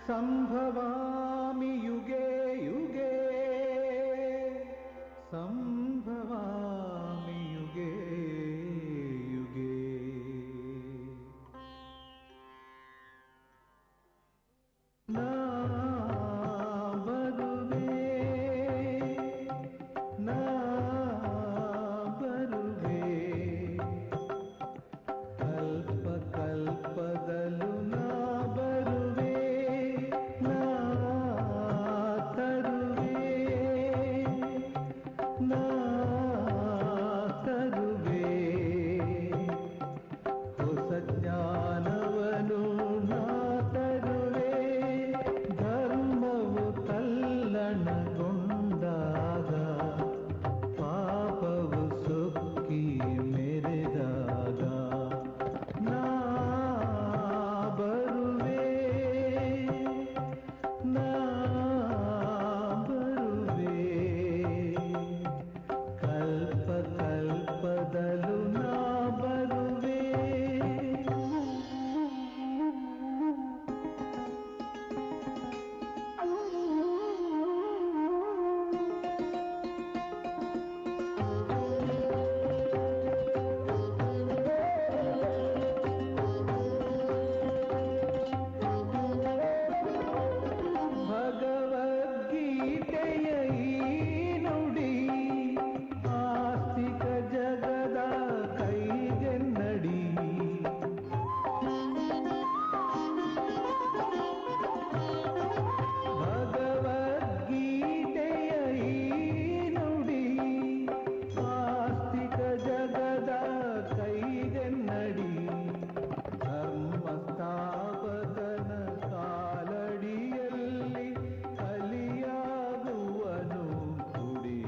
ಸಂಭವಾಮಿ ಯುಗೆ ಯುಗೆ ಸಂಭವಾಮಿ ಯುಗೆ ಯುಗೆ ನಾ ಬರುವೆ ನಾ ಬರುವೆ ಕಲ್ಪ ಕಲ್ಪದಲು ನಾ ಬರುವೆ ನಾ ತರುವೆ ನಾ ತರುವೆ ಹೊಸ ಜ್ಞಾನವನು ನಾ ತರುವೆ ಧರ್ಮವು ತಲ್ಲಣಗೊಂಡಾಗ ಪಾಪವು ಸೊಕ್ಕಿ ಮೆರೆದಾಗ ನಾ ಬರುವೆ ನಾ ಬರುವೆ ಕಲ್ಪ ಕಲ್ಪದಲು ನಾ ಬರುವೆ ಭಗವದ್ಗೀತೆಯ ಈ ನುಡಿ ಆಸ್ತಿಕ ಜಗದ ಕೈಗೆನ್ನಡಿ ಭಗವದ್ಗೀತೆಯ ಈ ನುಡಿ ಆಸ್ತಿಕ ಜಗದ ಕೈಗೆನ್ನಡಿ ಧರ್ಮಸ್ಥಾಪಕನ ಕಾಲಡಿಯಲ್ಲಿ ಕಲಿಯಾಗುವನು ಕುಡಿ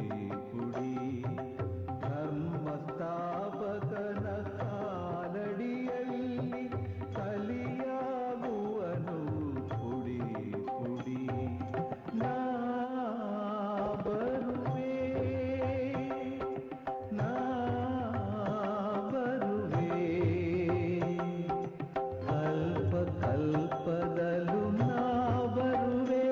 ಕುಡಿ ಧರ್ಮಸ್ಥಾಪಕನ ಕಾಲಡಿಯಲ್ಲಿ ಕಲಿಯಾಗುವನು ಕುಡಿ ಕುಡಿ ನಾ ಬರುವೆ ನಾ ಬರುವೆ ಕಲ್ಪ ಕಲ್ಪದಲು ನಾ ಬರುವೆ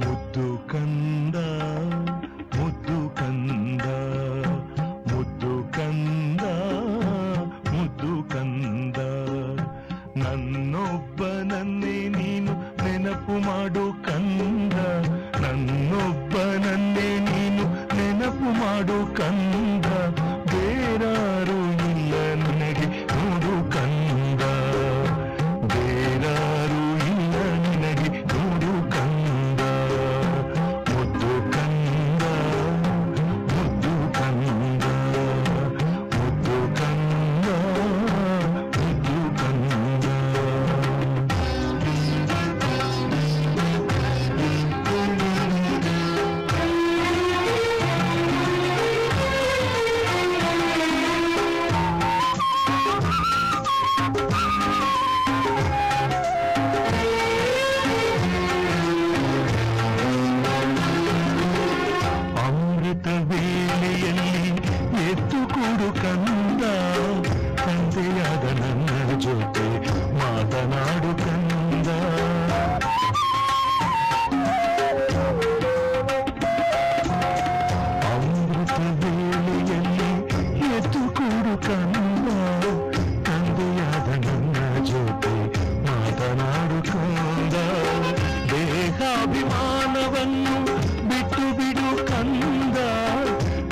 ಮುದ್ದು ಕಂದ ಮುದ್ದು ಕಂದ ಮುದ್ದು ಕಂದ ಮುದ್ದು ಕಂದ ನನ್ನೊಬ್ಬನನ್ನೇ ನೀನು ನೆನಪು ಮಾಡು ಕಂದ ನನ್ನೊಬ್ಬನನ್ನೇ ನೀನು ನೆನಪು ಮಾಡು ಕಂದ ಬೇರಾರು ಇಲ್ಲ ನನಗೆ ನೋಡು ಕಂದ ಬೇರಾರು ಇಲ್ಲ ನಿನಗೆ ನೋಡು ಕಂದ ಮುದ್ದು ಕಂದ ಮುದ್ದು ಕಂದ ಮುದ್ದು ಕಂದ ಮುದ್ದು ಕಂದ ಅಮೃತ ವೇಳೆಯಲ್ಲಿ ಎದ್ದು ಕೂಡು ಕಂದ ತಂದೆಯಾದ ನನ್ನ ಜೊತೆ ಮಾತನಾಡು ಕಂದ ಅಮೃತ ವೇಳೆಯಲ್ಲಿ ಎದ್ದು ಕೂಡು ಕಂದ ತಂದೆಯಾದ ನನ್ನ ಜೊತೆ ಮಾತನಾಡು ಕಂದ ದೇಹಾಭಿಮಾನವನ್ನು ಬಿಟ್ಟು ಬಿಡು ಕಂದ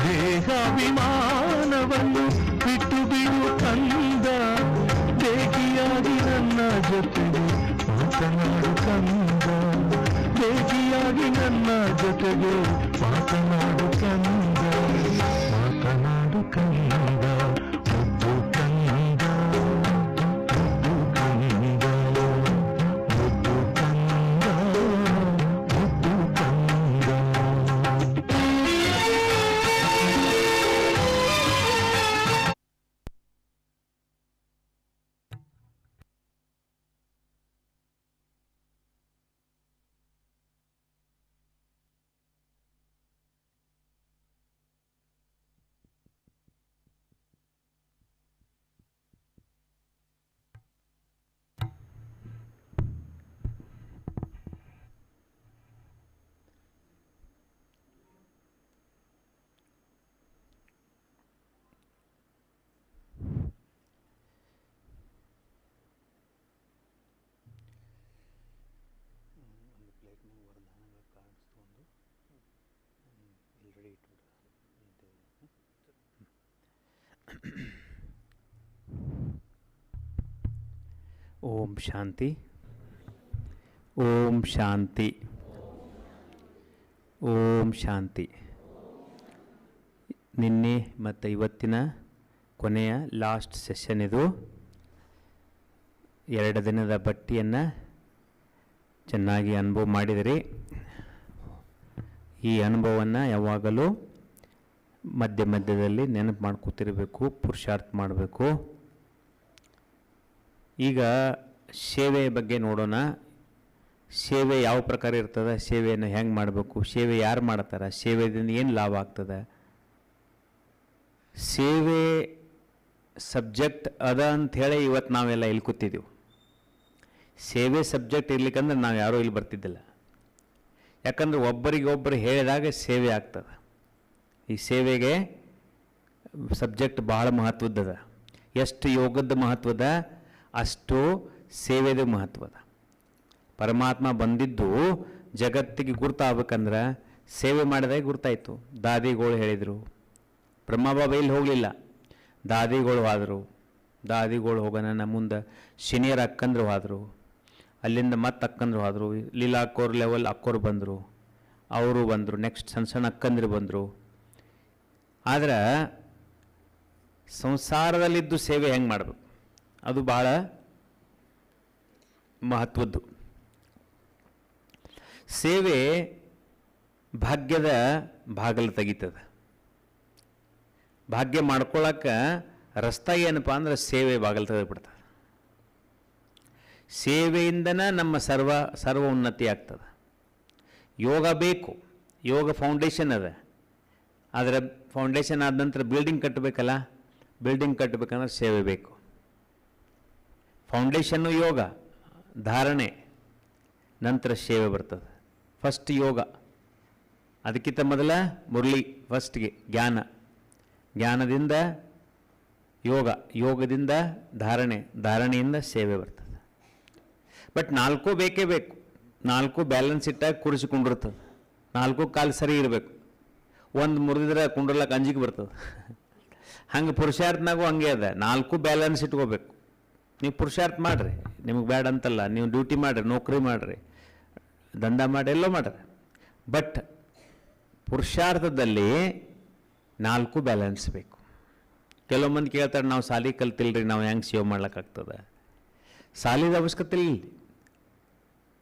ದೇಹಾಭಿಮಾನವನ್ನು ಬಿಟ್ಟು ಬಿಡು ಕಂದ ದೇಹ ನನ್ನ ಜೊತೆಗೆ ಮಾತನಾಡು ಕಂದ, ಮಾತನಾಡು ಕಂದ, ಮುದ್ದು ಕಂದ, ಮುದ್ದು ಕಂದ, ಮುದ್ದು ಕಂದ, ಮುದ್ದು ಕಂದ. ಓಂ ಶಾಂತಿ, ಓಂ ಶಾಂತಿ, ಓಂ ಶಾಂತಿ. ನಿನ್ನೆ ಮತ್ತು ಇವತ್ತಿನ ಕೊನೆಯ ಲಾಸ್ಟ್ ಸೆಷನ್ ಇದು. 2 ದಿನದ ಬಟ್ಟಿಯನ್ನು ಚೆನ್ನಾಗಿ ಅನುಭವ ಮಾಡಿದಿರಿ. ಈ ಅನುಭವವನ್ನು ಯಾವಾಗಲೂ ಮಧ್ಯ ಮಧ್ಯದಲ್ಲಿ ನೆನಪು ಮಾಡ್ಕೊತಿರಬೇಕು, ಪುರುಷಾರ್ಥ ಮಾಡಬೇಕು. ಈಗ ಸೇವೆಯ ಬಗ್ಗೆ ನೋಡೋಣ. ಸೇವೆ ಯಾವ ಪ್ರಕಾರ ಇರ್ತದೆ, ಸೇವೆಯನ್ನು ಹೆಂಗೆ ಮಾಡಬೇಕು, ಸೇವೆ ಯಾರು ಮಾಡ್ತಾರೆ, ಸೇವೆಯಿಂದ ಏನು ಲಾಭ ಆಗ್ತದೆ, ಸೇವೆ ಸಬ್ಜೆಕ್ಟ್ ಅದ ಅಂಥೇಳಿ ಇವತ್ತು ನಾವೆಲ್ಲ ಇಲ್ಲಿ ಕೂತಿದ್ದೀವಿ. ಸೇವೆ ಸಬ್ಜೆಕ್ಟ್ ಇರ್ಲಿಕ್ಕಂದ್ರೆ ನಾವು ಯಾರೂ ಇಲ್ಲಿ ಬರ್ತಿದ್ದಿಲ್ಲ. ಯಾಕಂದ್ರೆ ಒಬ್ಬರಿಗೊಬ್ಬರು ಹೇಳಿದಾಗ ಸೇವೆ ಆಗ್ತದೆ. ಈ ಸೇವೆಗೆ ಸಬ್ಜೆಕ್ಟ್ ಭಾಳ ಮಹತ್ವದ್ದದ. ಎಷ್ಟು ಯೋಗದ ಮಹತ್ವದ ಅಷ್ಟು ಸೇವೆದ ಮಹತ್ವದ. ಪರಮಾತ್ಮ ಬಂದಿದ್ದು ಜಗತ್ತಿಗೆ ಗುರ್ತಾಗಬೇಕಂದ್ರೆ ಸೇವೆ ಮಾಡಿದಾಗ ಗುರ್ತಾಯಿತು. ದಾದಿಗಳು ಹೇಳಿದರು, ಬ್ರಹ್ಮಬಾಬಾ ಇಲ್ಲಿ ಹೋಗಲಿಲ್ಲ, ದಾದಿಗಳು ಹೋದರು. ದಾದಿಗಳು ಹೋಗೋಣ ಮುಂದೆ ಸೀನಿಯರ್ ಅಕ್ಕಂದ್ರು ಹೋದರು, ಅಲ್ಲಿಂದ ಮತ್ತೆ ಅಕ್ಕಂದ್ರು ಹೋದರು, ಲೀಲಾ ಅಕ್ಕೋರ್ ಲೆವೆಲ್ ಅಕ್ಕೋರು ಬಂದರು, ಅವರು ಬಂದರು, ನೆಕ್ಸ್ಟ್ ಸಣ್ಣ ಸಣ್ಣ ಅಕ್ಕಂದ್ರು ಬಂದರು. ಆದ್ರೆ ಸಂಸಾರದಲ್ಲಿದ್ದು ಸೇವೆ ಹೆಂಗೆ ಮಾಡಬೇಕು ಅದು ಭಾಳ ಮಹತ್ವದ್ದು. ಸೇವೆ ಭಾಗ್ಯದ ಬಾಗಿಲು ತೆಗಿತದೆ. ಭಾಗ್ಯ ಮಾಡ್ಕೊಳ್ಳೋಕೆ ರಸ್ತೆ ಏನಪ್ಪ ಅಂದ್ರೆ ಸೇವೆ ಬಾಗಿಲು ತೆಗೆದುಬಿಡ್ತದೆ. ಸೇವೆಯಿಂದನೇ ನಮ್ಮ ಸರ್ವ ಉನ್ನತಿ ಆಗ್ತದೆ. ಯೋಗ ಬೇಕು, ಯೋಗ ಫೌಂಡೇಶನ್ ಅದ. ಆದರೆ ಫೌಂಡೇಶನ್ ಆದ ನಂತರ ಬಿಲ್ಡಿಂಗ್ ಕಟ್ಟಬೇಕಲ್ಲ, ಬಿಲ್ಡಿಂಗ್ ಕಟ್ಟಬೇಕಂದ್ರೆ ಸೇವೆ ಬೇಕು. ಫೌಂಡೇಶನ್ನು ಯೋಗ, ಧಾರಣೆ, ನಂತರ ಸೇವೆ ಬರ್ತದೆ. ಫಸ್ಟ್ ಯೋಗ, ಅದಕ್ಕಿಂತ ಮೊದಲ ಮುರಳಿ, ಫಸ್ಟ್ಗೆ ಜ್ಞಾನ, ಜ್ಞಾನದಿಂದ ಯೋಗ, ಯೋಗದಿಂದ ಧಾರಣೆ, ಧಾರಣೆಯಿಂದ ಸೇವೆ ಬರ್ತದೆ. ಬಟ್ 4 ಬೇಕೇ ಬೇಕು. 4 ಬ್ಯಾಲೆನ್ಸ್ ಇಟ್ಟಾಗ ಕೂರಿಸಿಕೊಂಡಿರ್ತದೆ. 4 ಕಾಲು ಸರಿ ಇರಬೇಕು. ಒಂದು ಮುರಿದಿದ್ರೆ ಕುಂಡ್ರಲಕ್ಕೆ ಅಂಜಿಕೆ ಬರ್ತದೆ. ಹಂಗೆ ಪುರುಷಾರ್ಥನಾಗೂ ಹಂಗೆ ಅದ. 4 ಬ್ಯಾಲೆನ್ಸ್ ಇಟ್ಕೋಬೇಕು. ನೀವು ಪುರುಷಾರ್ಥ ಮಾಡಿರಿ, ನಿಮಗೆ ಬ್ಯಾಡ ಅಂತಲ್ಲ. ನೀವು ಡ್ಯೂಟಿ ಮಾಡಿರಿ, ನೌಕರಿ ಮಾಡಿರಿ, ದಂಧ ಮಾಡಿ, ಎಲ್ಲೋ ಮಾಡಿರಿ. ಬಟ್ ಪುರುಷಾರ್ಥದಲ್ಲಿ 4 ಬ್ಯಾಲೆನ್ಸ್ ಬೇಕು. ಕೆಲವು ಮಂದಿ ಕೇಳ್ತಾರೆ, ನಾವು ಸಾಲಿ ಕಲ್ತಿಲ್ರಿ, ನಾವು ಹೆಂಗೆ ಸೇವ್ ಮಾಡ್ಲಿಕ್ಕಾಗ್ತದೆ. ಸಾಲಿದ ಅವಶ್ಯಕತೆ ಇಲ್ಲ,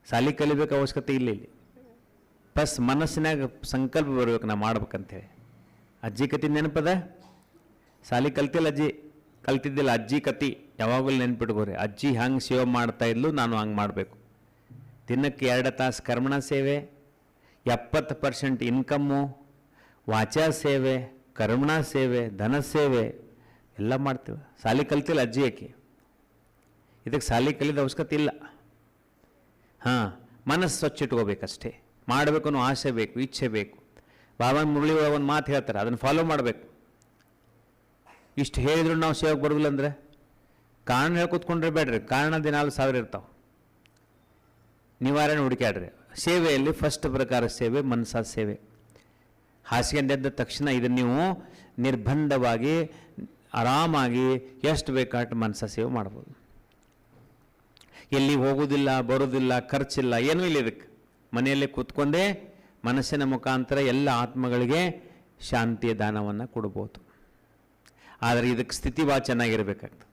ಸಾಲಿ ಕಲಿಬೇಕು ಅವಶ್ಯಕತೆ ಇಲ್ಲ. ಇಲ್ಲಿ ಬಸ್ ಮನಸ್ಸಿನಾಗ ಸಂಕಲ್ಪ ಬರ್ಬೇಕು, ನಾ ಮಾಡ್ಬೇಕಂತೇಳಿ. ಅಜ್ಜಿ ಕತಿ ನೆನಪದ, ಸಾಲಿ ಕಲ್ತಿಲ್ಲ ಅಜ್ಜಿ, ಕಲ್ತಿದ್ದಿಲ್ಲ ಅಜ್ಜಿ ಕತಿ ಯಾವಾಗಲೂ ನೆನ್ಪಿಟ್ಕೋರಿ. ಅಜ್ಜಿ ಹಂಗೆ ಸೇವೆ ಮಾಡ್ತಾ ಇದ್ಲು, ನಾನು ಹಂಗೆ ಮಾಡಬೇಕು. ದಿನಕ್ಕೆ 2 ತಾಸು ಕರ್ಮಣ ಸೇವೆ, 70% ಇನ್ಕಮ್ಮು, ವಾಚಾ ಸೇವೆ, ಕರ್ಮಣ ಸೇವೆ, ಧನ ಸೇವೆ ಎಲ್ಲ ಮಾಡ್ತೀವಿ. ಸಾಲಿ ಕಲ್ತಿಲ್ಲ ಅಜ್ಜಿ ಯಾಕೆ, ಇದಕ್ಕೆ ಸಾಲಿ ಕಲಿದ ಅವಶ್ಯಕತೆ ಇಲ್ಲ. ಹಾಂ, ಮನಸ್ಸು ಸ್ವಚ್ಛ ಇಟ್ಕೋಬೇಕಷ್ಟೇ. ಮಾಡಬೇಕು ಅನ್ನೋ ಆಸೆ ಬೇಕು, ಇಚ್ಛೆ ಬೇಕು. ಬಾಬಾ ಮುರಳಿ ಒಂದು ಮಾತು ಹೇಳ್ತಾರೆ, ಅದನ್ನು ಫಾಲೋ ಮಾಡಬೇಕು. ಇಷ್ಟು ಹೇಳಿದ್ರು ನಾವು ಸೇವೆಗೆ ಬರೋದಿಲ್ಲ ಅಂದರೆ ಕಾರಣ ಹೇಳ್ಕೊತ್ಕೊಂಡ್ರೆ ಬೇಡ್ರಿ. ಕಾರಣ ದಿನಾಲು 1000 ಇರ್ತಾವೆ. ನಿವಾರಣೆ ಹುಡುಕ್ಯಾಡ್ರಿ. ಸೇವೆಯಲ್ಲಿ ಫಸ್ಟ್ ಪ್ರಕಾರ ಸೇವೆ ಮನಸ್ಸಾ ಸೇವೆ. ಹಾಸಿಗೆಂದೆದ್ದ ತಕ್ಷಣ ಇದನ್ನು ನೀವು ನಿರ್ಬಂಧವಾಗಿ ಆರಾಮಾಗಿ ಎಷ್ಟು ಬೇಕಾಟ್ಟು ಮನಸ್ಸಾ ಸೇವೆ ಮಾಡ್ಬೋದು. ಎಲ್ಲಿ ಹೋಗೋದಿಲ್ಲ, ಬರೋದಿಲ್ಲ, ಖರ್ಚಿಲ್ಲ, ಏನೂ ಇಲ್ಲ. ಇದಕ್ಕೆ ಮನೆಯಲ್ಲೇ ಕೂತ್ಕೊಂಡೇ ಮನಸ್ಸಿನ ಮುಖಾಂತರ ಎಲ್ಲ ಆತ್ಮಗಳಿಗೆ ಶಾಂತಿಯ ದಾನವನ್ನು ಕೊಡ್ಬೋದು. ಆದರೆ ಇದಕ್ಕೆ ಸ್ಥಿತಿ ಭಾಳ ಚೆನ್ನಾಗಿರ್ಬೇಕಾಗ್ತದೆ.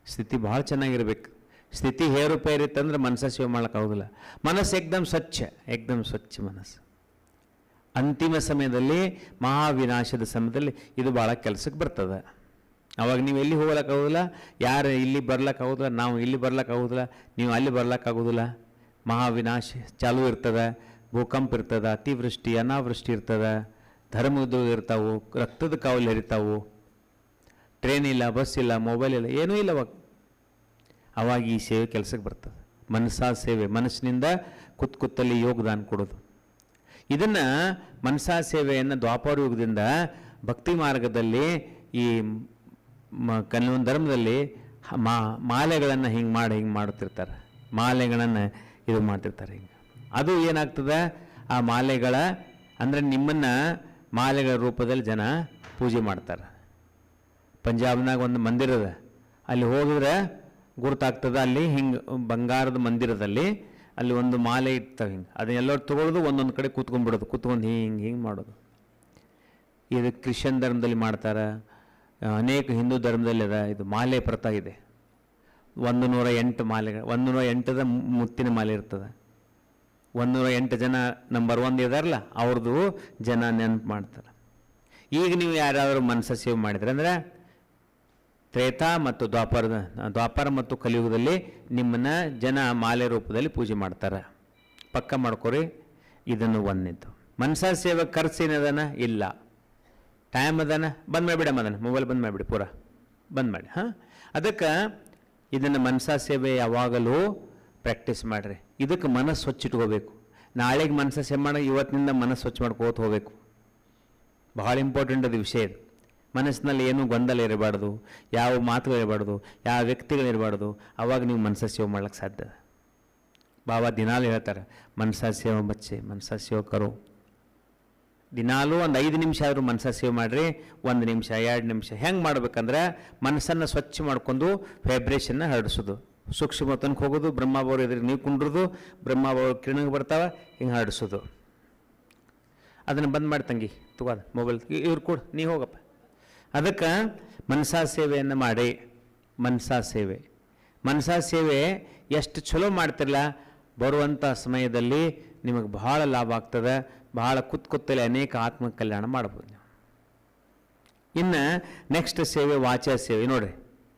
ಸ್ಥಿತಿ ಭಾಳ ಚೆನ್ನಾಗಿರ್ಬೇಕು. ಸ್ಥಿತಿ ಹೇರುಪೇರಿತ್ತಂದ್ರೆ ಮನಸ್ಸು ಸೇವೆ ಮಾಡೋಕ್ಕಾಗೋದಿಲ್ಲ. ಮನಸ್ಸು ಏಕ್ದಮ್ ಸ್ವಚ್ಛ ಮನಸ್ಸು. ಅಂತಿಮ ಸಮಯದಲ್ಲಿ ಮಹಾವಿನಾಶದ ಸಮಯದಲ್ಲಿ ಇದು ಭಾಳ ಕೆಲಸಕ್ಕೆ ಬರ್ತದೆ. ಅವಾಗ ನೀವು ಎಲ್ಲಿ ಹೋಗ್ಲಿಕ್ಕಾಗೋದಿಲ್ಲ, ಯಾರು ಇಲ್ಲಿ ಬರ್ಲಿಕ್ಕಾಗೋದಿಲ್ಲ, ನಾವು ಇಲ್ಲಿ ಬರ್ಲಿಕ್ಕಾಗೋದಿಲ್ಲ, ನೀವು ಅಲ್ಲಿ ಬರ್ಲಿಕ್ಕಾಗೋದಿಲ್ಲ. ಮಹಾವಿನಾಶ ಚಾಲೂ ಇರ್ತದೆ, ಭೂಕಂಪ ಇರ್ತದೆ, ಅತಿವೃಷ್ಟಿ ಅನಾವೃಷ್ಟಿ ಇರ್ತದೆ, ಧರ್ಮದ ಇರ್ತಾವೆ, ರಕ್ತದ ಕಾವಲು ಹರಿತಾವು, ಟ್ರೈನ್ ಇಲ್ಲ, ಬಸ್ ಇಲ್ಲ, ಮೊಬೈಲ್ ಇಲ್ಲ, ಏನೂ ಇಲ್ಲ. ಅವಾಗ ಈ ಸೇವೆ ಕೆಲಸಕ್ಕೆ ಬರ್ತದೆ. ಮನಸ್ಸಾ ಸೇವೆ, ಮನಸ್ಸಿನಿಂದ ಕೂತ್ತಲ್ಲಿ ಯೋಗದಾನ ಕೊಡೋದು. ಇದನ್ನು ಮನಸ್ಸಾ ಸೇವೆಯನ್ನು ದ್ವಾಪರ ಯುಗದಿಂದ ಭಕ್ತಿ ಮಾರ್ಗದಲ್ಲಿ ಈ ಕೆಲವೊಂದು ಧರ್ಮದಲ್ಲಿ ಮಾಲೆಗಳನ್ನು ಹಿಂಗೆ ಮಾಡುತ್ತಿರ್ತಾರೆ. ಮಾಲೆಗಳನ್ನು ಇದು ಮಾಡ್ತಿರ್ತಾರೆ. ಹಿಂಗೆ ಅದು ಏನಾಗ್ತದೆ, ಆ ಮಾಲೆಗಳ ಅಂದರೆ ನಿಮ್ಮನ್ನು ಮಾಲೆಗಳ ರೂಪದಲ್ಲಿ ಜನ ಪೂಜೆ ಮಾಡ್ತಾರೆ. ಪಂಜಾಬ್ನಾಗ ಒಂದು ಮಂದಿರದ ಅಲ್ಲಿ ಹೋಗಿದ್ರೆ ಗುರುತಾಗ್ತದೆ. ಅಲ್ಲಿ ಹಿಂಗೆ ಬಂಗಾರದ ಮಂದಿರದಲ್ಲಿ ಅಲ್ಲಿ ಒಂದು ಮಾಲೆ ಇರ್ತವೆ. ಹಿಂಗೆ ಅದನ್ನೆಲ್ಲರೂ ತೊಗೊಳ್ಳೋದು, ಒಂದೊಂದು ಕಡೆ ಕೂತ್ಕೊಂಡ್ಬಿಡೋದು, ಕೂತ್ಕೊಂಡು ಹಿಂಗೆ ಮಾಡೋದು. ಇದು ಕ್ರಿಶ್ಚಿಯನ್ ಧರ್ಮದಲ್ಲಿ ಮಾಡ್ತಾರೆ, ಅನೇಕ ಹಿಂದೂ ಧರ್ಮದಲ್ಲಿ ಅದ. ಇದು ಮಾಲೆ ಪ್ರಥ ಇದೆ. 108 ಮಾಲೆಗಳು, 108 ಮುತ್ತಿನ ಮಾಲೆ ಇರ್ತದೆ. 108 ಜನ ನಂಬರ್ 1 ಇದಾರಲ್ಲ ಅವ್ರದ್ದು ಜನ ನೆನಪು ಮಾಡ್ತಾರೆ. ಈಗ ನೀವು ಯಾರಾದರೂ ಮನಸ್ಸು ಸೇವೆ ಮಾಡಿದ್ರೆ ಅಂದರೆ ತ್ರೇತಾ ಮತ್ತು ದ್ವಾಪರ ಮತ್ತು ಕಲಿಯುಗದಲ್ಲಿ ನಿಮ್ಮನ್ನು ಜನ ಮಾಲೆ ರೂಪದಲ್ಲಿ ಪೂಜೆ ಮಾಡ್ತಾರೆ. ಪಕ್ಕ ಮಾಡ್ಕೊರಿ. ಇದನ್ನು ಒಂದಿದ್ದು ಮನಸ್ಸಾ ಸೇವೆ ಖರ್ಚು ಏನದನ ಇಲ್ಲ, ಟೈಮ್ ಅದನ. ಬಂದ್ ಮಾಡಿಬಿಡಮ್ಮ, ಅದನ್ನು ಮೊಬೈಲ್ ಬಂದ್ ಮಾಡಿಬಿಡಿ, ಪೂರ ಬಂದ್ ಮಾಡಿ. ಹಾಂ, ಅದಕ್ಕೆ ಇದನ್ನು ಮನಸ್ಸಾ ಸೇವೆ ಯಾವಾಗಲೂ ಪ್ರಾಕ್ಟೀಸ್ ಮಾಡಿರಿ. ಇದಕ್ಕೆ ಮನಸ್ಸು ಸ್ವಚ್ಛ ಇಟ್ಕೋಬೇಕು. ನಾಳೆಗೆ ಮನಸ್ಸು ಸೇವೆ ಮಾಡಿ ಇವತ್ತಿನಿಂದ ಮನಸ್ಸು ಸ್ವಚ್ಛ ಮಾಡ್ಕೋತ ಹೋಗಬೇಕು. ಭಾಳ ಇಂಪಾರ್ಟೆಂಟ್ ಅದು ವಿಷಯ. ಇದು ಮನಸ್ಸಿನಲ್ಲಿ ಏನೂ ಗೊಂದಲ ಇರಬಾರ್ದು, ಯಾವ ಮಾತುಗಳು ಇರಬಾರ್ದು, ಯಾವ ವ್ಯಕ್ತಿಗಳಿರಬಾರ್ದು. ಆವಾಗ ನೀವು ಮನಸ್ಸು ಸೇವೆ ಮಾಡ್ಲಿಕ್ಕೆ ಸಾಧ್ಯ. ಬಾಬಾ ದಿನಾಲು ಹೇಳ್ತಾರೆ, ಮನಸ್ಸಾ ಸೇವೆ ಬಚ್ಚೆ, ಮನಸ್ಸಾ ಸೇವೆ ಕರೋ. ದಿನಾಲೂ ಒಂದು 5 ನಿಮಿಷ ಆದರೂ ಮನಸ್ಸಾ ಸೇವೆ ಮಾಡಿರಿ. 1 ನಿಮಿಷ, 2 ನಿಮಿಷ. ಹೆಂಗೆ ಮಾಡ್ಬೇಕಂದ್ರೆ ಮನಸ್ಸನ್ನು ಸ್ವಚ್ಛ ಮಾಡ್ಕೊಂಡು ವೈಬ್ರೇಷನ್ನ ಹರಡಿಸೋದು. ಸೂಕ್ಷ್ಮ ತನಕ ಹೋಗೋದು, ಬ್ರಹ್ಮಬಾವರು ಎದುರಿಗೆ ನೀವು ಕುಂಡ್ರದು, ಬ್ರಹ್ಮಬಾವರು ಕಿರಣಕ್ಕೆ ಬರ್ತಾವೆ, ಹಿಂಗೆ ಹರಡಿಸೋದು. ಅದನ್ನು ಬಂದ್ ಮಾಡಿ ತಂಗಿ, ತಗೋದ ಮೊಬೈಲ್ ಇವ್ರು ಕೊಡು, ನೀ ಹೋಗಪ್ಪ. ಅದಕ್ಕೆ ಮನಸ್ಸಾ ಸೇವೆಯನ್ನು ಮಾಡಿ. ಮನಸ್ಸಾ ಸೇವೆ ಎಷ್ಟು ಚಲೋ ಮಾಡ್ತಿರಲ್ಲ, ಬರುವಂಥ ಸಮಯದಲ್ಲಿ ನಿಮಗೆ ಬಹಳ ಲಾಭ ಆಗ್ತದೆ. ಬಹಳ ಕೂತ್ತಲ್ಲಿ ಅನೇಕ ಆತ್ಮ ಕಲ್ಯಾಣ ಮಾಡ್ಬೋದು ನೀವು. ಇನ್ನು ನೆಕ್ಸ್ಟ್ ಸೇವೆ ವಾಚಾ ಸೇವೆ. ನೋಡಿರಿ,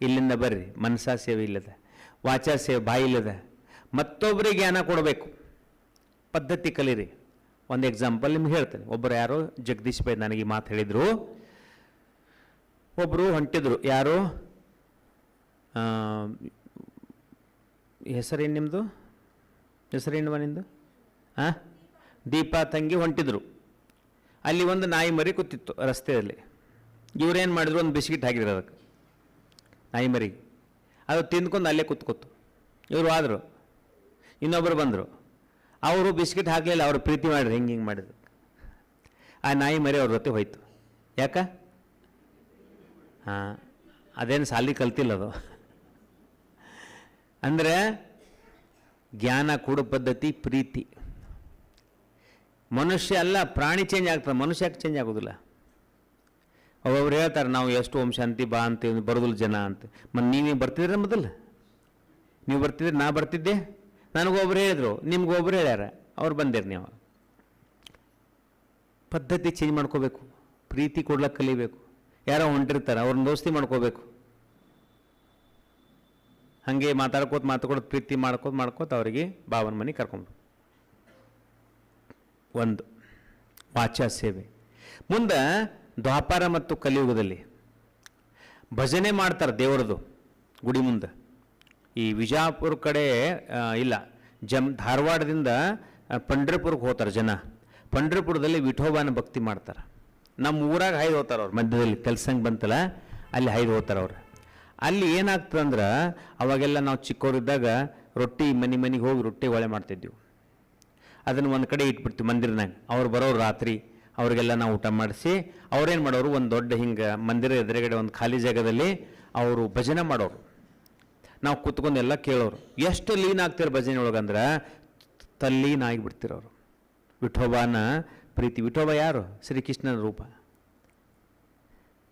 ಇಲ್ಲಿಂದ ಬರ್ರಿ. ಮನಸ್ಸಾ ಸೇವೆ ಇಲ್ಲದ, ವಾಚಾ ಸೇವೆ ಬಾಯಿ ಇಲ್ಲದ. ಮತ್ತೊಬ್ಬರಿಗೆ ಜ್ಞಾನ ಕೊಡಬೇಕು, ಪದ್ಧತಿ ಕಲೀರಿ. ಒಂದು ಎಕ್ಸಾಂಪಲ್ ನಿಮ್ಗೆ ಹೇಳ್ತೇನೆ. ಒಬ್ಬರು ಯಾರೋ ಜಗದೀಶ್ ಭಾಯ್ ನನಗೆ ಈ ಮಾತು ಹೇಳಿದರು. ಒಬ್ಬರು ಹೊಂಟಿದ್ರು, ಯಾರು ಹೆಸರೇನು ನಿಮ್ಮದು? ಹೆಸರೇನು ನಿಮ್ಮದು? ಹಾಂ, ದೀಪಾ ತಂಗಿ ಹೊಂಟಿದ್ರು. ಅಲ್ಲಿ ಒಂದು ನಾಯಿ ಮರಿ ಕೂತಿತ್ತು ರಸ್ತೆಯಲ್ಲಿ. ಇವರೇನು ಮಾಡಿದ್ರು, ಒಂದು ಬಿಸ್ಕಿಟ್ ಹಾಕಿದ್ರು ಅದಕ್ಕೆ, ನಾಯಿ ಮರಿಗೆ. ಅದು ತಿಂದ್ಕೊಂಡು ಅಲ್ಲೇ ಕೂತ್ಕೊತು. ಇವರು ಆದರು, ಇನ್ನೊಬ್ಬರು ಬಂದರು. ಅವರು ಬಿಸ್ಕಿಟ್ ಹಾಕಲಿಲ್ಲ, ಅವರು ಪ್ರೀತಿ ಮಾಡಿದ್ರು, ಹಿಂಗೆ ಮಾಡಿದ್ರು. ಆ ನಾಯಿ ಮರಿ ಅವ್ರ ಜೊತೆ ಹೋಯ್ತು. ಯಾಕ? ಹಾಂ, ಅದೇನು ಸಾಲಿ ಕಲ್ತಿಲ್ಲ ಅದು. ಅಂದರೆ ಜ್ಞಾನ ಕೊಡೋ ಪದ್ಧತಿ ಪ್ರೀತಿ. ಮನುಷ್ಯ ಅಲ್ಲ, ಪ್ರಾಣಿ ಚೇಂಜ್ ಆಗ್ತದೆ, ಮನುಷ್ಯ ಯಾಕೆ ಚೇಂಜ್ ಆಗೋದಿಲ್ಲ? ಒಬ್ಬೊಬ್ರು ಹೇಳ್ತಾರೆ, ನಾವು ಎಷ್ಟು ಓಂ ಶಾಂತಿ ಬಾ ಅಂತೀವಿ, ಬರೋದಿಲ್ಲ ಜನ ಅಂತ. ಮತ್ತು ನೀವೇ ಬರ್ತಿದ್ರೆ ಮೊದಲು? ನೀವು ಬರ್ತಿದ್ರೆ, ನಾ ಬರ್ತಿದ್ದೆ? ನನಗೊಬ್ರು ಹೇಳಿದ್ರು, ನಿಮ್ಗೊಬ್ರು ಹೇಳ್ಯಾರ, ಅವ್ರು ಬಂದಿರಿ. ನೀವು ಪದ್ಧತಿ ಚೇಂಜ್ ಮಾಡ್ಕೋಬೇಕು. ಪ್ರೀತಿ ಕೊಡ್ಲಿಕ್ಕೆ ಕಲಿಬೇಕು. ಯಾರೋ ಹೊಂಟಿರ್ತಾರೆ, ಅವ್ರನ್ನ ದೋಸ್ತಿ ಮಾಡ್ಕೋಬೇಕು. ಹಾಗೆ ಮಾತಾಡ್ಕೋತ ಪ್ರೀತಿ ಮಾಡ್ಕೋತ ಅವರಿಗೆ ಬಾವನ ಮನೆ ಕರ್ಕೊಂಡು. ಒಂದು ವಾಚಾ ಸೇವೆ. ಮುಂದೆ ದ್ವಾಪರ ಮತ್ತು ಕಲಿಯುಗದಲ್ಲಿ ಭಜನೆ ಮಾಡ್ತಾರೆ ದೇವರದು ಗುಡಿ ಮುಂದೆ. ಈ ವಿಜಾಪುರ ಕಡೆ ಇಲ್ಲ, ಧಾರವಾಡದಿಂದ ಪಂಢರಪುರಕ್ಕೆ ಹೋಗ್ತಾರೆ ಜನ. ಪಂಢರಪುರದಲ್ಲಿ ವಿಠೋಬಾನ ಭಕ್ತಿ ಮಾಡ್ತಾರೆ. ನಮ್ಮ ಊರಾಗ ಹಾಯ್ದು ಹೋಗ್ತಾರೆ ಅವ್ರು, ಮಧ್ಯದಲ್ಲಿ ಕೆಲಸಂಗೆ ಬಂತಲ್ಲ ಅಲ್ಲಿ ಹಾಯ್ದು ಹೋಗ್ತಾರೆ ಅವ್ರು. ಅಲ್ಲಿ ಏನಾಗ್ತದಂದ್ರೆ, ಅವಾಗೆಲ್ಲ ನಾವು ಚಿಕ್ಕವರಿದ್ದಾಗ ರೊಟ್ಟಿ ಮನೆಗೆ ಹೋಗಿ ರೊಟ್ಟಿ ಒಳೆ ಮಾಡ್ತಿದ್ದೀವಿ. ಅದನ್ನು ಒಂದು ಕಡೆ ಇಟ್ಬಿಡ್ತೀವಿ ಮಂದಿರನಾಗ. ಅವ್ರು ಬರೋರು ರಾತ್ರಿ, ಅವ್ರಿಗೆಲ್ಲ ನಾವು ಊಟ ಮಾಡಿಸಿ ಅವ್ರೇನು ಮಾಡೋರು, ಒಂದು ದೊಡ್ಡ ಹಿಂಗೆ ಮಂದಿರ ಎದುರುಗಡೆ ಒಂದು ಖಾಲಿ ಜಾಗದಲ್ಲಿ ಅವರು ಭಜನೆ ಮಾಡೋರು. ನಾವು ಕೂತ್ಕೊಂಡು ಎಲ್ಲ ಕೇಳೋರು. ಎಷ್ಟು ಲೀನ್ ಆಗ್ತಿರೋ ಭಜನೆ ಒಳಗಂದ್ರೆ ತಲ್ಲೀನ್ ಆಗಿಬಿಡ್ತಿರೋರು. ವಿಠೋಬಾನ ಪ್ರೀತಿ. ವಿಠೋಬ ಯಾರು? ಶ್ರೀಕೃಷ್ಣನ ರೂಪ.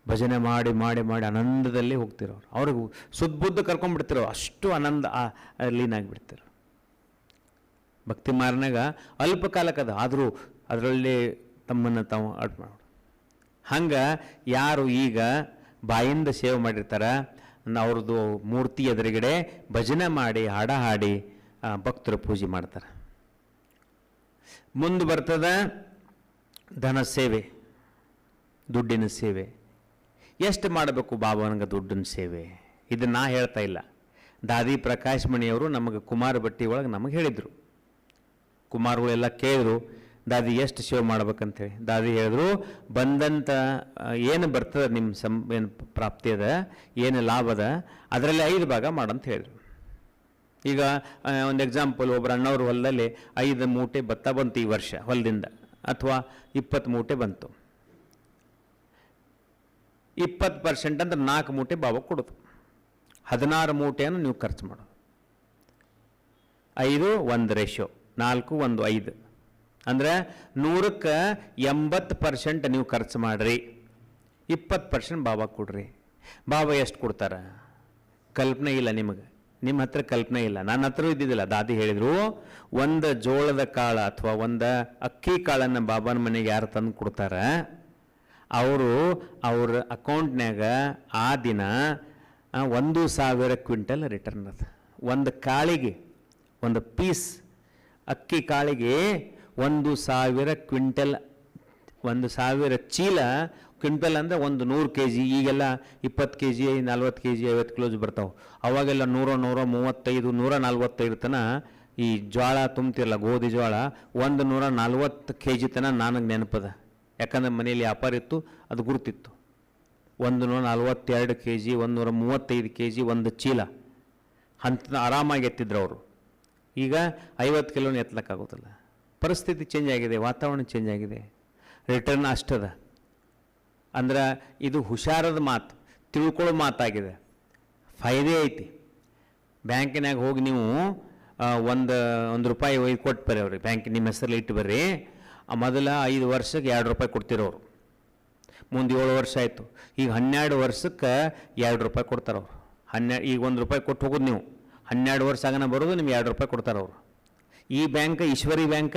ಭಜನೆ ಮಾಡಿ ಮಾಡಿ ಮಾಡಿ ಆನಂದದಲ್ಲಿ ಹೋಗ್ತಿರೋರು. ಅವ್ರಿಗೆ ಸುದ್ಬುದ್ಧ ಕರ್ಕೊಂಡ್ಬಿಡ್ತಿರೋ, ಅಷ್ಟು ಆನಂದ ಲೀನ್ ಆಗಿಬಿಡ್ತಿರೋ. ಭಕ್ತಿ ಮಾರ್ನಾಗ ಅಲ್ಪ ಕಾಲಕ್ಕದ, ಆದರೂ ಅದರಲ್ಲಿ ತಮ್ಮನ್ನು ತಾವು ಅರ್ಥ ಮಾಡೋದು. ಹಂಗೆ ಯಾರು ಈಗ ಬಾಯಿಂದ ಸೇವೆ ಮಾಡಿರ್ತಾರ, ಅವ್ರದ್ದು ಮೂರ್ತಿ ಎದುರುಗಡೆ ಭಜನೆ ಮಾಡಿ ಹಾಡ ಹಾಡಿ ಭಕ್ತರು ಪೂಜೆ ಮಾಡ್ತಾರೆ. ಮುಂದೆ ಬರ್ತದ ಧನ ಸೇವೆ, ದುಡ್ಡಿನ ಸೇವೆ. ಎಷ್ಟು ಮಾಡಬೇಕು ಬಾಬಾನಂಗೆ ದುಡ್ಡಿನ ಸೇವೆ? ಇದನ್ನು ನಾ ಹೇಳ್ತಾ ಇಲ್ಲ, ದಾದಿ ಪ್ರಕಾಶ್ ಮಣಿಯವರು ನಮಗೆ ಕುಮಾರ ಬಟ್ಟಿ ಒಳಗೆ ನಮಗೆ ಹೇಳಿದರು. ಕುಮಾರಗಳೆಲ್ಲ ಕೇಳಿದ್ರು, ದಾದಿ ಎಷ್ಟು ಸೇವೆ ಮಾಡ್ಬೇಕಂತೇಳಿ. ದಾದಿ ಹೇಳಿದ್ರು, ಬಂದಂಥ ಏನು ಬರ್ತದೆ ನಿಮ್ಮ ಏನು ಪ್ರಾಪ್ತಿ ಅದ, ಏನು ಲಾಭ ಅದ, ಅದರಲ್ಲಿ 5 ಭಾಗ ಮಾಡಂತ ಹೇಳಿದ್ರು. ಈಗ ಒಂದು ಎಕ್ಸಾಂಪಲ್, ಒಬ್ಬರು ಅಣ್ಣವ್ರ ಹೊಲದಲ್ಲಿ 5 ಮೂಟೆ ಭತ್ತ ಬಂತು ಈ ವರ್ಷ ಹೊಲದಿಂದ, ಅಥವಾ 20 ಮೂಟೆ ಬಂತು. 20% ಅಂದ್ರೆ 4 ಮೂಟೆ ಬಾಬಾ ಕೊಡೋದು. 16 ಮೂಟೆಯನ್ನು ನೀವು ಖರ್ಚು ಮಾಡೋದು. 5:1 ರೇಷಿಯೋ, 4:1:5 ಅಂದರೆ 100ಕ್ಕೆ 80% ನೀವು ಖರ್ಚು ಮಾಡಿರಿ, 20% ಬಾಬಾ ಕೊಡ್ರಿ. ಬಾಬಾ ಎಷ್ಟು ಕೊಡ್ತಾರೆ? ಕಲ್ಪನೆ ಇಲ್ಲ ನಿಮಗೆ, ನಿಮ್ಮ ಹತ್ರ ಕಲ್ಪನೆ ಇಲ್ಲ, ನನ್ನ ಹತ್ರ ಇದ್ದಿದ್ದಿಲ್ಲ. ದಾದಿ ಹೇಳಿದರು, ಒಂದು ಜೋಳದ ಕಾಳು ಅಥವಾ ಒಂದು ಅಕ್ಕಿ ಕಾಳನ್ನು ಬಾಬಾನ ಮನೆಗೆ ಯಾರು ತಂದು ಕೊಡ್ತಾರೆ, ಅವರು ಅವ್ರ ಅಕೌಂಟ್ನ್ಯಾಗ ಆ ದಿನ 1,000 ಕ್ವಿಂಟಲ್ ರಿಟರ್ನ್ ಅದ. ಒಂದು ಕಾಳಿಗೆ, ಒಂದು ಪೀಸ್ ಅಕ್ಕಿ ಕಾಳಿಗೆ 1,000 ಕ್ವಿಂಟಲ್, 1,000 ಚೀಲ. ಕ್ವಿಂಟಲ್ ಅಂದರೆ 100 kg. ಈಗೆಲ್ಲ 20 kg, 40 kg, 50 ಕಿಲೋಸ್ ಬರ್ತಾವೆ. ಅವಾಗೆಲ್ಲ 100, 135, 145 ತನ ಈ ಜ್ವಾಳ ತುಂಬ್ತಿರಲ್ಲ, ಗೋಧಿ ಜ್ವಾಳ, 140 kg ತನ ನನಗೆ ನೆನಪದ. ಯಾಕಂದ್ರೆ ಮನೆಯಲ್ಲಿ ವ್ಯಾಪಾರ ಇತ್ತು, ಅದು ಗುರುತಿತ್ತು. 142 kg, 135 kg ಒಂದು ಚೀಲ ಅಂತ ಆರಾಮಾಗಿ ಎತ್ತಿದ್ರು ಅವರು. ಈಗ 50 ಕಿಲೋನ ಎತ್ತಲಕ್ಕಾಗೋದಿಲ್ಲ. ಪರಿಸ್ಥಿತಿ ಚೇಂಜ್ ಆಗಿದೆ, ವಾತಾವರಣ ಚೇಂಜ್ ಆಗಿದೆ, ರಿಟರ್ನ್ ಅಷ್ಟದ. ಅಂದ್ರೆ ಇದು ಹುಷಾರದ ಮಾತು, ತಿಳ್ಕೊಳ್ಳೋ ಮಾತಾಗಿದೆ. ಫಾಯ್ದೆ ಐತಿ. ಬ್ಯಾಂಕಿನಾಗ ಹೋಗಿ ನೀವು ಒಂದು ರೂಪಾಯಿ ಒಯ್ದು ಕೊಟ್ಟು ಬರ್ರಿ ಅವ್ರಿಗೆ, ಬ್ಯಾಂಕ್ ನಿಮ್ಮ ಹೆಸರಲ್ಲಿ ಇಟ್ಟು ಬರ್ರಿ. ಮೊದಲ 5 ವರ್ಷಕ್ಕೆ 2 ರೂಪಾಯಿ ಕೊಡ್ತಿರೋರು, ಮುಂದೆ 7 ವರ್ಷ ಆಯಿತು, ಈಗ 12 ವರ್ಷಕ್ಕೆ 2 ರೂಪಾಯಿ ಕೊಡ್ತಾರೆ ಅವರು. ಈಗ 1 ರೂಪಾಯಿ ಕೊಟ್ಟು ಹೋಗೋದು ನೀವು, 12 ವರ್ಷ ಆಗನ ಬರೋದು, ನಿಮ್ಗೆ 2 ರೂಪಾಯಿ ಕೊಡ್ತಾರೆ ಅವರು. ಈ ಬ್ಯಾಂಕ್ ಈಶ್ವರಿ ಬ್ಯಾಂಕ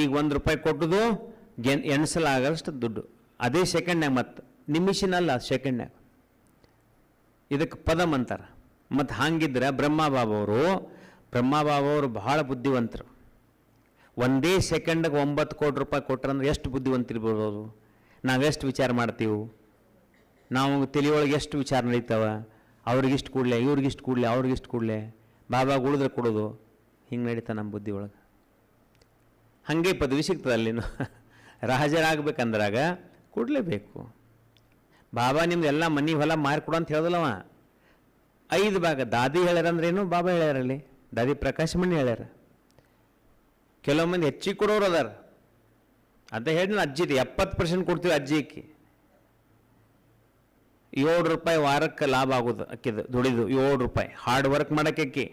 ಈಗ 1 ರೂಪಾಯಿ ಕೊಟ್ಟದು ಎಣಿಸಲಾಗಷ್ಟು ದುಡ್ಡು. ಅದೇ ಸೆಕೆಂಡ್ನಾಗ, ಮತ್ತು ನಿಮಿಷನಲ್ಲ, ಸೆಕೆಂಡ್ನಾಗ. ಇದಕ್ಕೆ ಪದಮ್ ಅಂತಾರೆ. ಮತ್ತು ಹಾಗಿದ್ರೆ ಬ್ರಹ್ಮಬಾಬವರು ಬಹಳ ಬುದ್ಧಿವಂತರು. ಒಂದೇ ಸೆಕೆಂಡಿಗೆ 9 ಕೋಟಿ ರೂಪಾಯಿ ಕೊಟ್ರಂದ್ರೆ ಎಷ್ಟು ಬುದ್ಧಿವಂತಿರ್ಬೋದು ಅವರು. ನಾವೆಷ್ಟು ವಿಚಾರ ಮಾಡ್ತೀವಿ, ನಾವು ತಲೆಯೊಳಗೆ ಎಷ್ಟು ವಿಚಾರ ನಡೀತಾವ, ಅವ್ರಿಗಿಷ್ಟು ಕೂಡಲೇ, ಇವ್ರಿಗಿಷ್ಟು ಕೂಡಲೇ, ಅವ್ರಿಗಿಷ್ಟು ಕೂಡಲೇ, ಬಾಬಾಗೆ ಉಳಿದ್ರೆ ಕೊಡೋದು, ಹಿಂಗೆ ನಡೀತಾ ನಮ್ಮ ಬುದ್ಧಿ ಒಳಗೆ. ಹಾಗೆ ಪದವಿ ಸಿಗ್ತದೆ ಅಲ್ಲಿನೂ. ರಾಜರಾಗಬೇಕಂದ್ರಾಗ ಕೊಡಲೇಬೇಕು. ಬಾಬಾ ನಿಮ್ದು ಎಲ್ಲ ಮನೆ ಹೊಲ ಮಾರಿ ಕೊಡು ಅಂತ ಹೇಳ್ದಲ್ಲವ. 5 ಭಾಗ ದಾದಿ ಹೇಳ್ಯಾರಂದ್ರೇನು, ಬಾಬಾ ಹೇಳ್ಯಾರಲ್ಲಿ, ದಾದಿ ಪ್ರಕಾಶ್ ಮಣಿ ಹೇಳ್ಯಾರ. ಕೆಲವು ಮಂದಿ ಹೆಚ್ಚಿಗೆ ಕೊಡೋರು ಅದಾರ. ಅಂತ ಹೇಳಿ ಅಜ್ಜಿದು 70% ಕೊಡ್ತೀವಿ ಅಜ್ಜಿಗೆ. 7 ರೂಪಾಯಿ ವಾರಕ್ಕೆ ಲಾಭ ಆಗೋದು ಅಕ್ಕಿದು, ದುಡಿದು 7 ರೂಪಾಯಿ ಹಾರ್ಡ್ ವರ್ಕ್ ಮಾಡೋಕ್ಕೆ ಅಕ್ಕಿ.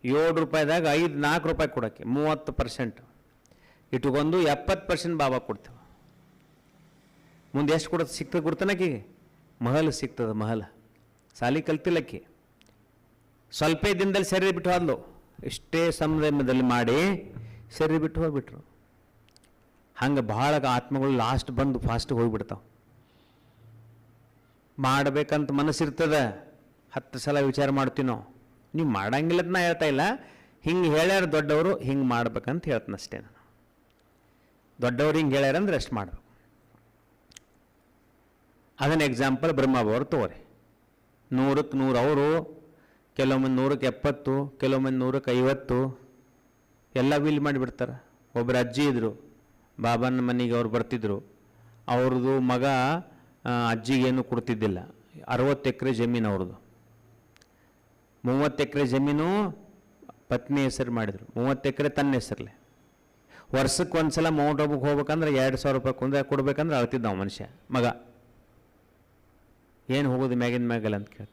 7 ರೂಪಾಯಿದಾಗ 4 ರೂಪಾಯಿ ಕೊಡೋಕ್ಕೆ 30% ಇಟ್ಕೊಂಡು 70% ಬಾಬಾ ಕೊಡ್ತೇವೆ. ಮುಂದೆ ಎಷ್ಟು ಕೊಡೋದು ಸಿಗ್ತದೆ ಗುರ್ತನಕ್ಕಿಗೆ? ಮಹಲ್ ಸಿಗ್ತದೆ, ಮಹಲ್. ಸಾಲಿ ಕಲ್ತಿಲ್ಲಕ್ಕಿ, ಸ್ವಲ್ಪ ದಿನದಲ್ಲಿ ಸರಿ ಬಿಟ್ಟು ಹೋದ್ಲು. ಇಷ್ಟೇ ಸಂಯಮದಲ್ಲಿ ಮಾಡಿ ಸರಿ ಬಿಟ್ಟು ಹೋಗ್ಬಿಟ್ರು. ಹಂಗೆ ಭಾಳ ಆತ್ಮಗಳು ಲಾಸ್ಟ್ ಬಂದು ಫಾಸ್ಟ್ ಹೋಗಿಬಿಡ್ತಾವೆ. ಮಾಡಬೇಕಂತ ಮನಸ್ಸಿರ್ತದೆ, 10 ಸಲ ವಿಚಾರ ಮಾಡ್ತೀವಿ ನಾವು. ನೀವು ಮಾಡಂಗಿಲ್ಲ ನಾ ಹೇಳ್ತಾ ಇಲ್ಲ, ಹಿಂಗೆ ಹೇಳ್ಯಾರ ದೊಡ್ಡವರು, ಹಿಂಗೆ ಮಾಡ್ಬೇಕಂತ ಹೇಳ್ತೀನಿ ಅಷ್ಟೇ ನಾನು. ದೊಡ್ಡವ್ರು ಹಿಂಗೆ ಹೇಳ್ಯಾರಂದ್ರೆ ಅಷ್ಟು ಮಾಡಬೇಕು. ಅದನ್ನ ಎಕ್ಸಾಂಪಲ್ ಬ್ರಹ್ಮಬಾಬರು ತಗೋರಿ. 100ಕ್ಕೆ 100 ಅವರು, ಕೆಲವೊಮ್ಮೆ 100ಕ್ಕೆ 70, ಕೆಲವೊಮ್ಮೆ 100ಕ್ಕೆ 50 ಎಲ್ಲ ವಿಲ್ ಮಾಡಿಬಿಡ್ತಾರೆ. ಒಬ್ಬರು ಅಜ್ಜಿ ಇದ್ದರು, ಬಾಬಾನ ಮನೆಗೆ ಅವ್ರು ಬರ್ತಿದ್ರು. ಅವ್ರದ್ದು ಮಗ ಅಜ್ಜಿಗೇನು ಕೊಡ್ತಿದ್ದಿಲ್ಲ. 60 ಎಕರೆ ಜಮೀನು ಅವ್ರದ್ದು. 30 ಎಕರೆ ಜಮೀನು ಪತ್ನಿ ಹೆಸರು ಮಾಡಿದರು, 30 ಎಕರೆ ತನ್ನ ಹೆಸರಲ್ಲೇ. ವರ್ಷಕ್ಕೆ ಒಂದು ಸಲ ಮೌಂಟ್ ಆಬುಗೆ ಹೋಗ್ಬೇಕಂದ್ರೆ 2,000 ರೂಪಾಯಿ ಕೊಡ್ಬೇಕಂದ್ರೆ ಅಳ್ತಿದ್ದ ನಾವು ಮನುಷ್ಯ ಮಗ. ಏನು ಹೋಗೋದು ಮ್ಯಾಗಿನ ಮ್ಯಾಗಲ್ಲ ಅಂತ ಕೇಳ್ತ.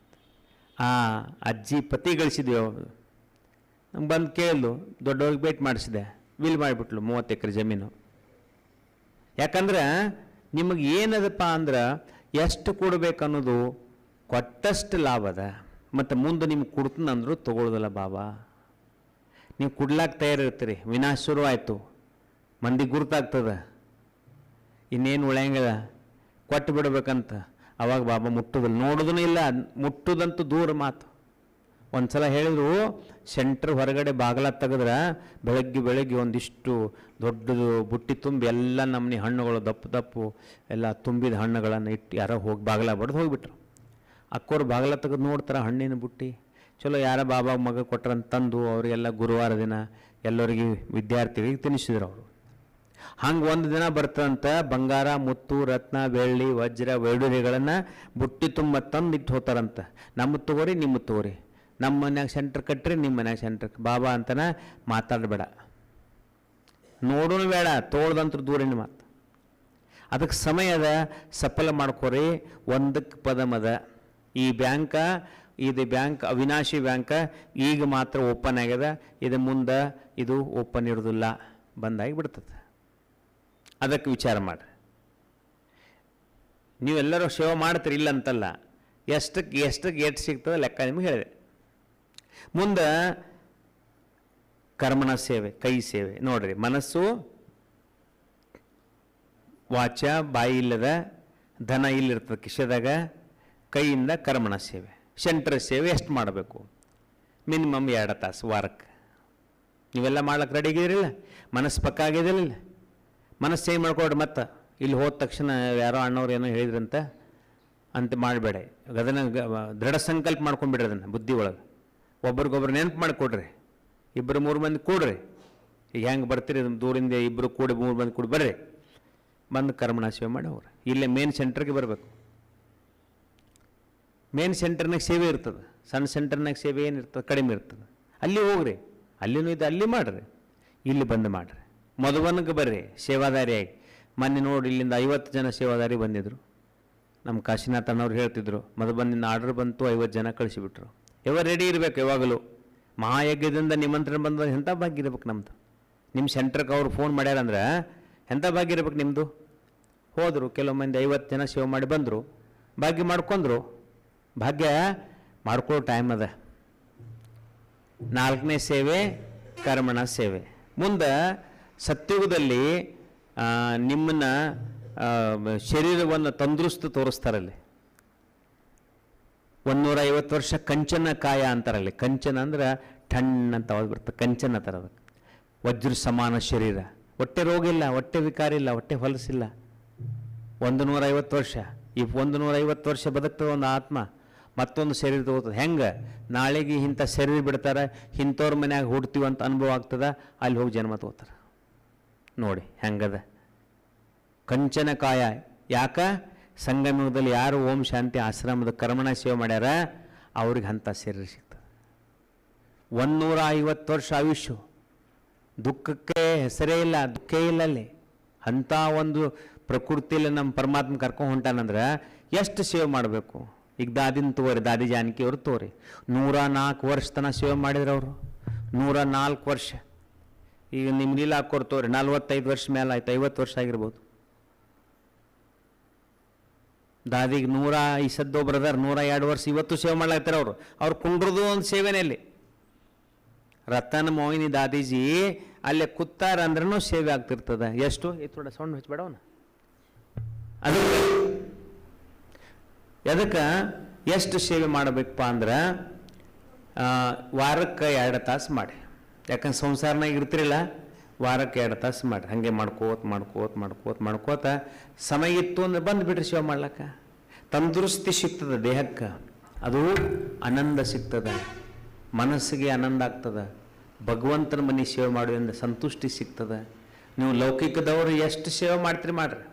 ಅಜ್ಜಿ ಪತಿ ಗಳಿಸಿದ್ವಿ. ಅವ್ರು ನಮ್ಗೆ ಬಂದು ಕೇಳಿದ್ಲು, ದೊಡ್ಡವ್ರಿಗೆ ಭೇಟಿ ಮಾಡಿಸಿದೆ. ವಿಲ್ ಮಾಡಿಬಿಟ್ಲು 30 ಎಕರೆ ಜಮೀನು. ಯಾಕಂದ್ರೆ ನಿಮಗೆ ಏನದಪ್ಪ ಅಂದ್ರೆ ಎಷ್ಟು ಕೊಡಬೇಕನ್ನೋದು ಕೊಟ್ಟಷ್ಟು ಲಾಭ ಅದ. ಮತ್ತು ಮುಂದೆ ನಿಮ್ಗೆ ಕೊಡ್ತೀನಂದ್ರು ತೊಗೊಳ್ಳೋದಿಲ್ಲ ಬಾಬಾ. ನೀವು ಕೊಡ್ಲಾಕ ತಯಾರಿರ್ತೀರಿ, ವಿನಾಶ ಶುರು ಆಯಿತು, ಮಂದಿ ಗುರುತಾಗ್ತದೆ, ಇನ್ನೇನು ಉಳಿಯಂಗಿಲ್ಲ, ಕೊಟ್ಟು ಬಿಡ್ಬೇಕಂತ. ಅವಾಗ ಬಾಬಾ ಮುಟ್ಟೋದಿಲ್ಲ, ನೋಡೋದೂ ಇಲ್ಲ, ಮುಟ್ಟೋದಂತೂ ದೂರ ಮಾತು. ಒಂದು ಸಲ ಹೇಳಿದ್ರು, ಸೆಂಟ್ರ್ ಹೊರಗಡೆ ಬಾಗಲ ತೆಗೆದ್ರೆ ಬೆಳಗ್ಗೆ ಒಂದಿಷ್ಟು ದೊಡ್ಡದು ಬುಟ್ಟಿ ತುಂಬಿ ಎಲ್ಲ ನಮ್ಮನೆ ಹಣ್ಣುಗಳು ದಪ್ಪು ಎಲ್ಲ ತುಂಬಿದ ಹಣ್ಣುಗಳನ್ನು ಇಟ್ಟು ಯಾರೋ ಹೋಗಿ ಬಾಗಲ ಬಡ್ದು ಹೋಗಿಬಿಟ್ರು. ಅಕ್ಕೋರು ಬಾಗಲ ತೆಗೆದು ನೋಡ್ತಾರೆ ಹಣ್ಣಿನ ಬುಟ್ಟಿ. ಚಲೋ ಯಾರ ಬಾಬಾ ಮಗ ಕೊಟ್ರಂತ ತಂದು ಅವರಿಗೆಲ್ಲ ಗುರುವಾರ ದಿನ ಎಲ್ಲರಿಗೆ ವಿದ್ಯಾರ್ಥಿಗಳಿಗೆ ತಿನ್ನಿಸಿದ್ರು ಅವರು. ಹಂಗೆ ಒಂದು ದಿನ ಬರ್ತದಂತ ಬಂಗಾರ, ಮುತ್ತು, ರತ್ನ, ಬೆಳ್ಳಿ, ವಜ್ರ, ವೈಡೂರ್ಯಗಳನ್ನು ಬುಟ್ಟಿ ತುಂಬ ತಂದು ಇಟ್ಟು ಹೋಗ್ತಾರಂತ. ನಮ್ಮ ತಗೋರಿ, ನಿಮ್ಮ ತಗೋರಿ, ನಮ್ಮ ಮನ್ಯಾಗ ಸೆಂಟ್ರ್ ಕಟ್ಟ್ರಿ, ನಿಮ್ಮ ಮನ್ಯಾಗ ಸೆಂಟ್ರ್ ಬಾಬಾ ಅಂತನ ಮಾತಾಡಬೇಡ, ನೋಡೋಣ ಬೇಡ, ತೋಳ್ದಂತ್ರ ದೂರಿನ ಮಾತು. ಅದಕ್ಕೆ ಸಮಯದ ಸಫಲ ಮಾಡ್ಕೋರಿ. ಒಂದಕ್ಕೆ ಪದಮದ. ಈ ಇದು ಬ್ಯಾಂಕ್ ಅವಿನಾಶಿ ಬ್ಯಾಂಕ್ ಈಗ ಮಾತ್ರ ಓಪನ್ ಆಗ್ಯದ, ಇದು ಮುಂದೆ ಇದು ಓಪನ್ ಇರೋದಿಲ್ಲ, ಬಂದಾಗಿ ಬಿಡ್ತದೆ. ಅದಕ್ಕೆ ವಿಚಾರ ಮಾಡಿರಿ. ನೀವೆಲ್ಲರೂ ಸೇವೆ ಮಾಡ್ತೀರಿ ಇಲ್ಲ ಅಂತಲ್ಲ, ಎಷ್ಟು ಸಿಗ್ತದೆ ಲೆಕ್ಕ ನಿಮಗೆ ಹೇಳಿದೆ. ಮುಂದೆ ಕರ್ಮಣ ಸೇವೆ, ಕೈ ಸೇವೆ ನೋಡ್ರಿ. ಮನಸ್ಸು, ವಾಚ, ಬಾಯಿ ಇಲ್ಲದ, ಧನ ಇಲ್ಲಿರ್ತದೆ ಕಿಶೆದಾಗ, ಕೈಯಿಂದ ಕರ್ಮಣ ಸೇವೆ. ಸೆಂಟ್ರ್ ಸೇವೆ ಎಷ್ಟು ಮಾಡಬೇಕು? ಮಿನಿಮಮ್ 2 ತಾಸು ವಾರಕ್ಕೆ. ನೀವೆಲ್ಲ ಮಾಡ್ಲಿಕ್ಕೆ ರೆಡಿ ಆಗಿದ್ದೀರಿಲ್ಲ? ಮನಸ್ಸು ಪಕ್ಕ ಆಗಿದಿಲ್ಲ? ಮನಸ್ಸು ಚೇಂಜ್ ಮಾಡ್ಕೊಡ್ರಿ. ಮತ್ತು ಇಲ್ಲಿ ಹೋದ ತಕ್ಷಣ ಯಾರೋ ಅಣ್ಣವ್ರು ಏನೋ ಹೇಳಿದ್ರಂತ ಅಂತ ಮಾಡಬೇಡ. ಅದನ್ನು ದೃಢ ಸಂಕಲ್ಪ ಮಾಡ್ಕೊಂಡ್ಬಿಡ್ರಿ. ಅದನ್ನು ಬುದ್ಧಿ ಒಳಗೆ ಒಬ್ರಿಗೊಬ್ರು ನೆನಪು ಮಾಡಿಕೊಡ್ರಿ. 2-3 ಮಂದಿ ಕೂಡ್ರಿ. ಈಗ ಹೆಂಗೆ ಬರ್ತೀರಿ ದೂರಿಂದ 2 ಕೂಡಿ 3 ಮಂದಿ ಕೂಡಿ ಬರ್ರಿ, ಬಂದು ಕರ್ಮಣ ಸೇವೆ ಮಾಡಿ ಹೋಗ್ರಿ. ಇಲ್ಲೇ ಮೇನ್ ಸೆಂಟ್ರಿಗೆ ಬರಬೇಕು. ಮೇನ್ ಸೆಂಟರ್ನಾಗ ಸೇವೆ ಇರ್ತದೆ, ಸಣ್ಣ ಸೆಂಟರ್ನಾಗ ಸೇವೆ ಏನಿರ್ತದೆ ಕಡಿಮೆ ಇರ್ತದೆ. ಅಲ್ಲಿ ಹೋಗ್ರಿ, ಅಲ್ಲಿನೂ ಇದು ಅಲ್ಲಿ ಮಾಡಿರಿ, ಇಲ್ಲಿ ಬಂದು ಮಾಡಿರಿ. ಮಧುಬನಕ್ಕೆ ಬರ್ರಿ ಸೇವಾದಾರಿಯಾಗಿ. ಮೊನ್ನೆ ನೋಡಿ ಇಲ್ಲಿಂದ 50 ಜನ ಸೇವಾದಾರಿ ಬಂದಿದ್ದರು. ನಮ್ಮ ಕಾಶಿನಾಥ್ ಅಣ್ಣವ್ರು ಹೇಳ್ತಿದ್ರು, ಮಧುಬನಿಂದ ಆರ್ಡರ್ ಬಂತು, 50 ಜನ ಕಳಿಸಿಬಿಟ್ರು. ಯಾವಾಗ ರೆಡಿ ಇರಬೇಕು, ಯಾವಾಗಲೂ ಮಹಾಯಜ್ಞದಿಂದ ನಿಮಂತ್ರಣ ಬಂದ ಎಂಥ ಭಾಗ್ಯ ಇರ್ಬೇಕು ನಮ್ಮದು. ನಿಮ್ಮ ಸೆಂಟ್ರಿಗೆ ಅವ್ರು ಫೋನ್ ಮಾಡ್ಯಾರಂದ್ರೆ ಎಂಥ ಭಾಗ್ಯ ಇರ್ಬೇಕು ನಿಮ್ಮದು. ಹೋದರು, ಕೆಲವು ಮಂದಿ 50 ಜನ ಸೇವೆ ಮಾಡಿ ಬಂದರು, ಭಾಗ್ಯ ಮಾಡ್ಕೊಂಡ್ರು. ಭಾಗ್ಯ ಮಾಡ್ಕೊಳ್ಳೋ ಟೈಮ್ ಅದ. 4ನೇ ಸೇವೆ ಕರ್ಮಣ ಸೇವೆ. ಮುಂದೆ ಸತ್ಯುಗದಲ್ಲಿ ನಿಮ್ಮನ್ನು ಶರೀರವನ್ನು ತಂದೃಸ್ತು ತೋರಿಸ್ತಾರಲ್ಲಿ. 150 ವರ್ಷ ಕಂಚನ ಕಾಯ ಅಂತಾರಲ್ಲಿ. ಕಂಚನ ಅಂದ್ರೆ ಟಣ್ಣ ಅಂತ ಅವಾಗ ಬರ್ತದೆ, ಕಂಚನ ಥರ. ಅದಕ್ಕೆ ವಜ್ರ ಸಮಾನ ಶರೀರ, ಹೊಟ್ಟೆ ರೋಗ ಇಲ್ಲ, ಹೊಟ್ಟೆ ವಿಕಾರ ಇಲ್ಲ, ಹೊಟ್ಟೆ ಹೊಲಸಿಲ್ಲ. 150 ವರ್ಷ. ಈ 150 ವರ್ಷ ಬದುಕ್ತದೆ ಒಂದು ಆತ್ಮ, ಮತ್ತೊಂದು ಶರೀರ ತಗೋತದೆ. ಹೆಂಗೆ ನಾಳೆಗೆ ಇಂಥ ಶರೀರ ಬಿಡ್ತಾರೆ, ಇಂಥವ್ರ ಮನ್ಯಾಗ ಹುಡ್ತೀವಂತ ಅನುಭವ ಆಗ್ತದೆ, ಅಲ್ಲಿ ಹೋಗಿ ಜನ್ಮ ತಗೋತಾರೆ. ನೋಡಿ ಹೆಂಗದ ಕಂಚನ ಕಾಯ. ಯಾಕ? ಸಂಗಮದಲ್ಲಿ ಯಾರು ಓಂ ಶಾಂತಿ ಆಶ್ರಮದ ಕರ್ಮಣ ಸೇವೆ ಮಾಡ್ಯಾರ ಅವ್ರಿಗೆ ಅಂಥ ಶರೀರ ಸಿಗ್ತದೆ. 150 ವರ್ಷ ಆಯುಷ್ಯು. ದುಃಖಕ್ಕೆ ಹೆಸರೇ ಇಲ್ಲ, ದುಃಖೇ ಇಲ್ಲ ಅಲ್ಲಿ. ಅಂಥ ಒಂದು ಪ್ರಕೃತಿಯಲ್ಲಿ ನಮ್ಮ ಪರಮಾತ್ಮ ಕರ್ಕೊಂಡು ಹೊಂಟಾನಂದ್ರೆ ಎಷ್ಟು ಸೇವೆ ಮಾಡಬೇಕು. ಈಗ ದಾದಿನ ತೋರಿ, ದಾದಿ ಜಾನಕಿ ಅವರು ತೋರಿ 104 ವರ್ಷ ತನಕ ಸೇವೆ ಮಾಡಿದ್ರು ಅವರು. 104 ವರ್ಷ. ಈಗ ನಿಮ್ಮ ನೀಲ ಹಾಕೋರು ತೋರಿ 45 ವರ್ಷ ಮೇಲೆ ಆಯ್ತು, 50 ವರ್ಷ ಆಗಿರ್ಬೋದು. ದಾದಿಗೆ 100 ಈ ಸದ್ದು ಬ್ರದರ್ 102 ವರ್ಷ ಇವತ್ತು ಸೇವೆ ಮಾಡ್ಲಾಗ್ತಾರೆ ಅವರು. ಅವ್ರು ಕುಂಡ್ರದು ಒಂದು ಸೇವೆನೇ ಅಲ್ಲಿ. ರತನ್ ಮೋಹಿನಿ ದಾದೀಜಿ ಅಲ್ಲೇ ಕೂತಾರ ಅಂದ್ರೂ ಸೇವೆ ಆಗ್ತಿರ್ತದೆ. ಎಷ್ಟು ಥೋಡ ಸೌಂಡ್ ಹಚ್ಬೇಡವನ ಅದಕ್ಕೆ ಎಷ್ಟು ಸೇವೆ ಮಾಡಬೇಕಪ್ಪ ಅಂದ್ರೆ ವಾರಕ್ಕೆ 2 ತಾಸು ಮಾಡಿ. ಯಾಕಂದ್ರೆ ಸಂಸಾರನಾಗ ಇರ್ತಿರಲ್ಲ, ವಾರಕ್ಕೆ 2 ತಾಸು ಮಾಡಿ. ಹಾಗೆ ಮಾಡ್ಕೋತ ಸಮಯ ಇತ್ತು ಅಂದ್ರೆ ಬಂದುಬಿಟ್ರಿ ಸೇವೆ ಮಾಡ್ಲಕ್ಕ. ತಂದೃಸ್ತಿ ಸಿಗ್ತದೆ ದೇಹಕ್ಕೆ, ಅದು ಆನಂದ ಸಿಗ್ತದೆ, ಮನಸ್ಸಿಗೆ ಆನಂದ ಆಗ್ತದೆ. ಭಗವಂತನ ಮನೆ ಸೇವೆ ಮಾಡೋದ್ರಿಂದ ಸಂತುಷ್ಟಿ ಸಿಗ್ತದೆ. ನೀವು ಲೌಕಿಕದವರು ಎಷ್ಟು ಸೇವೆ ಮಾಡ್ತೀರಿ ಮಾಡ್ರಿ,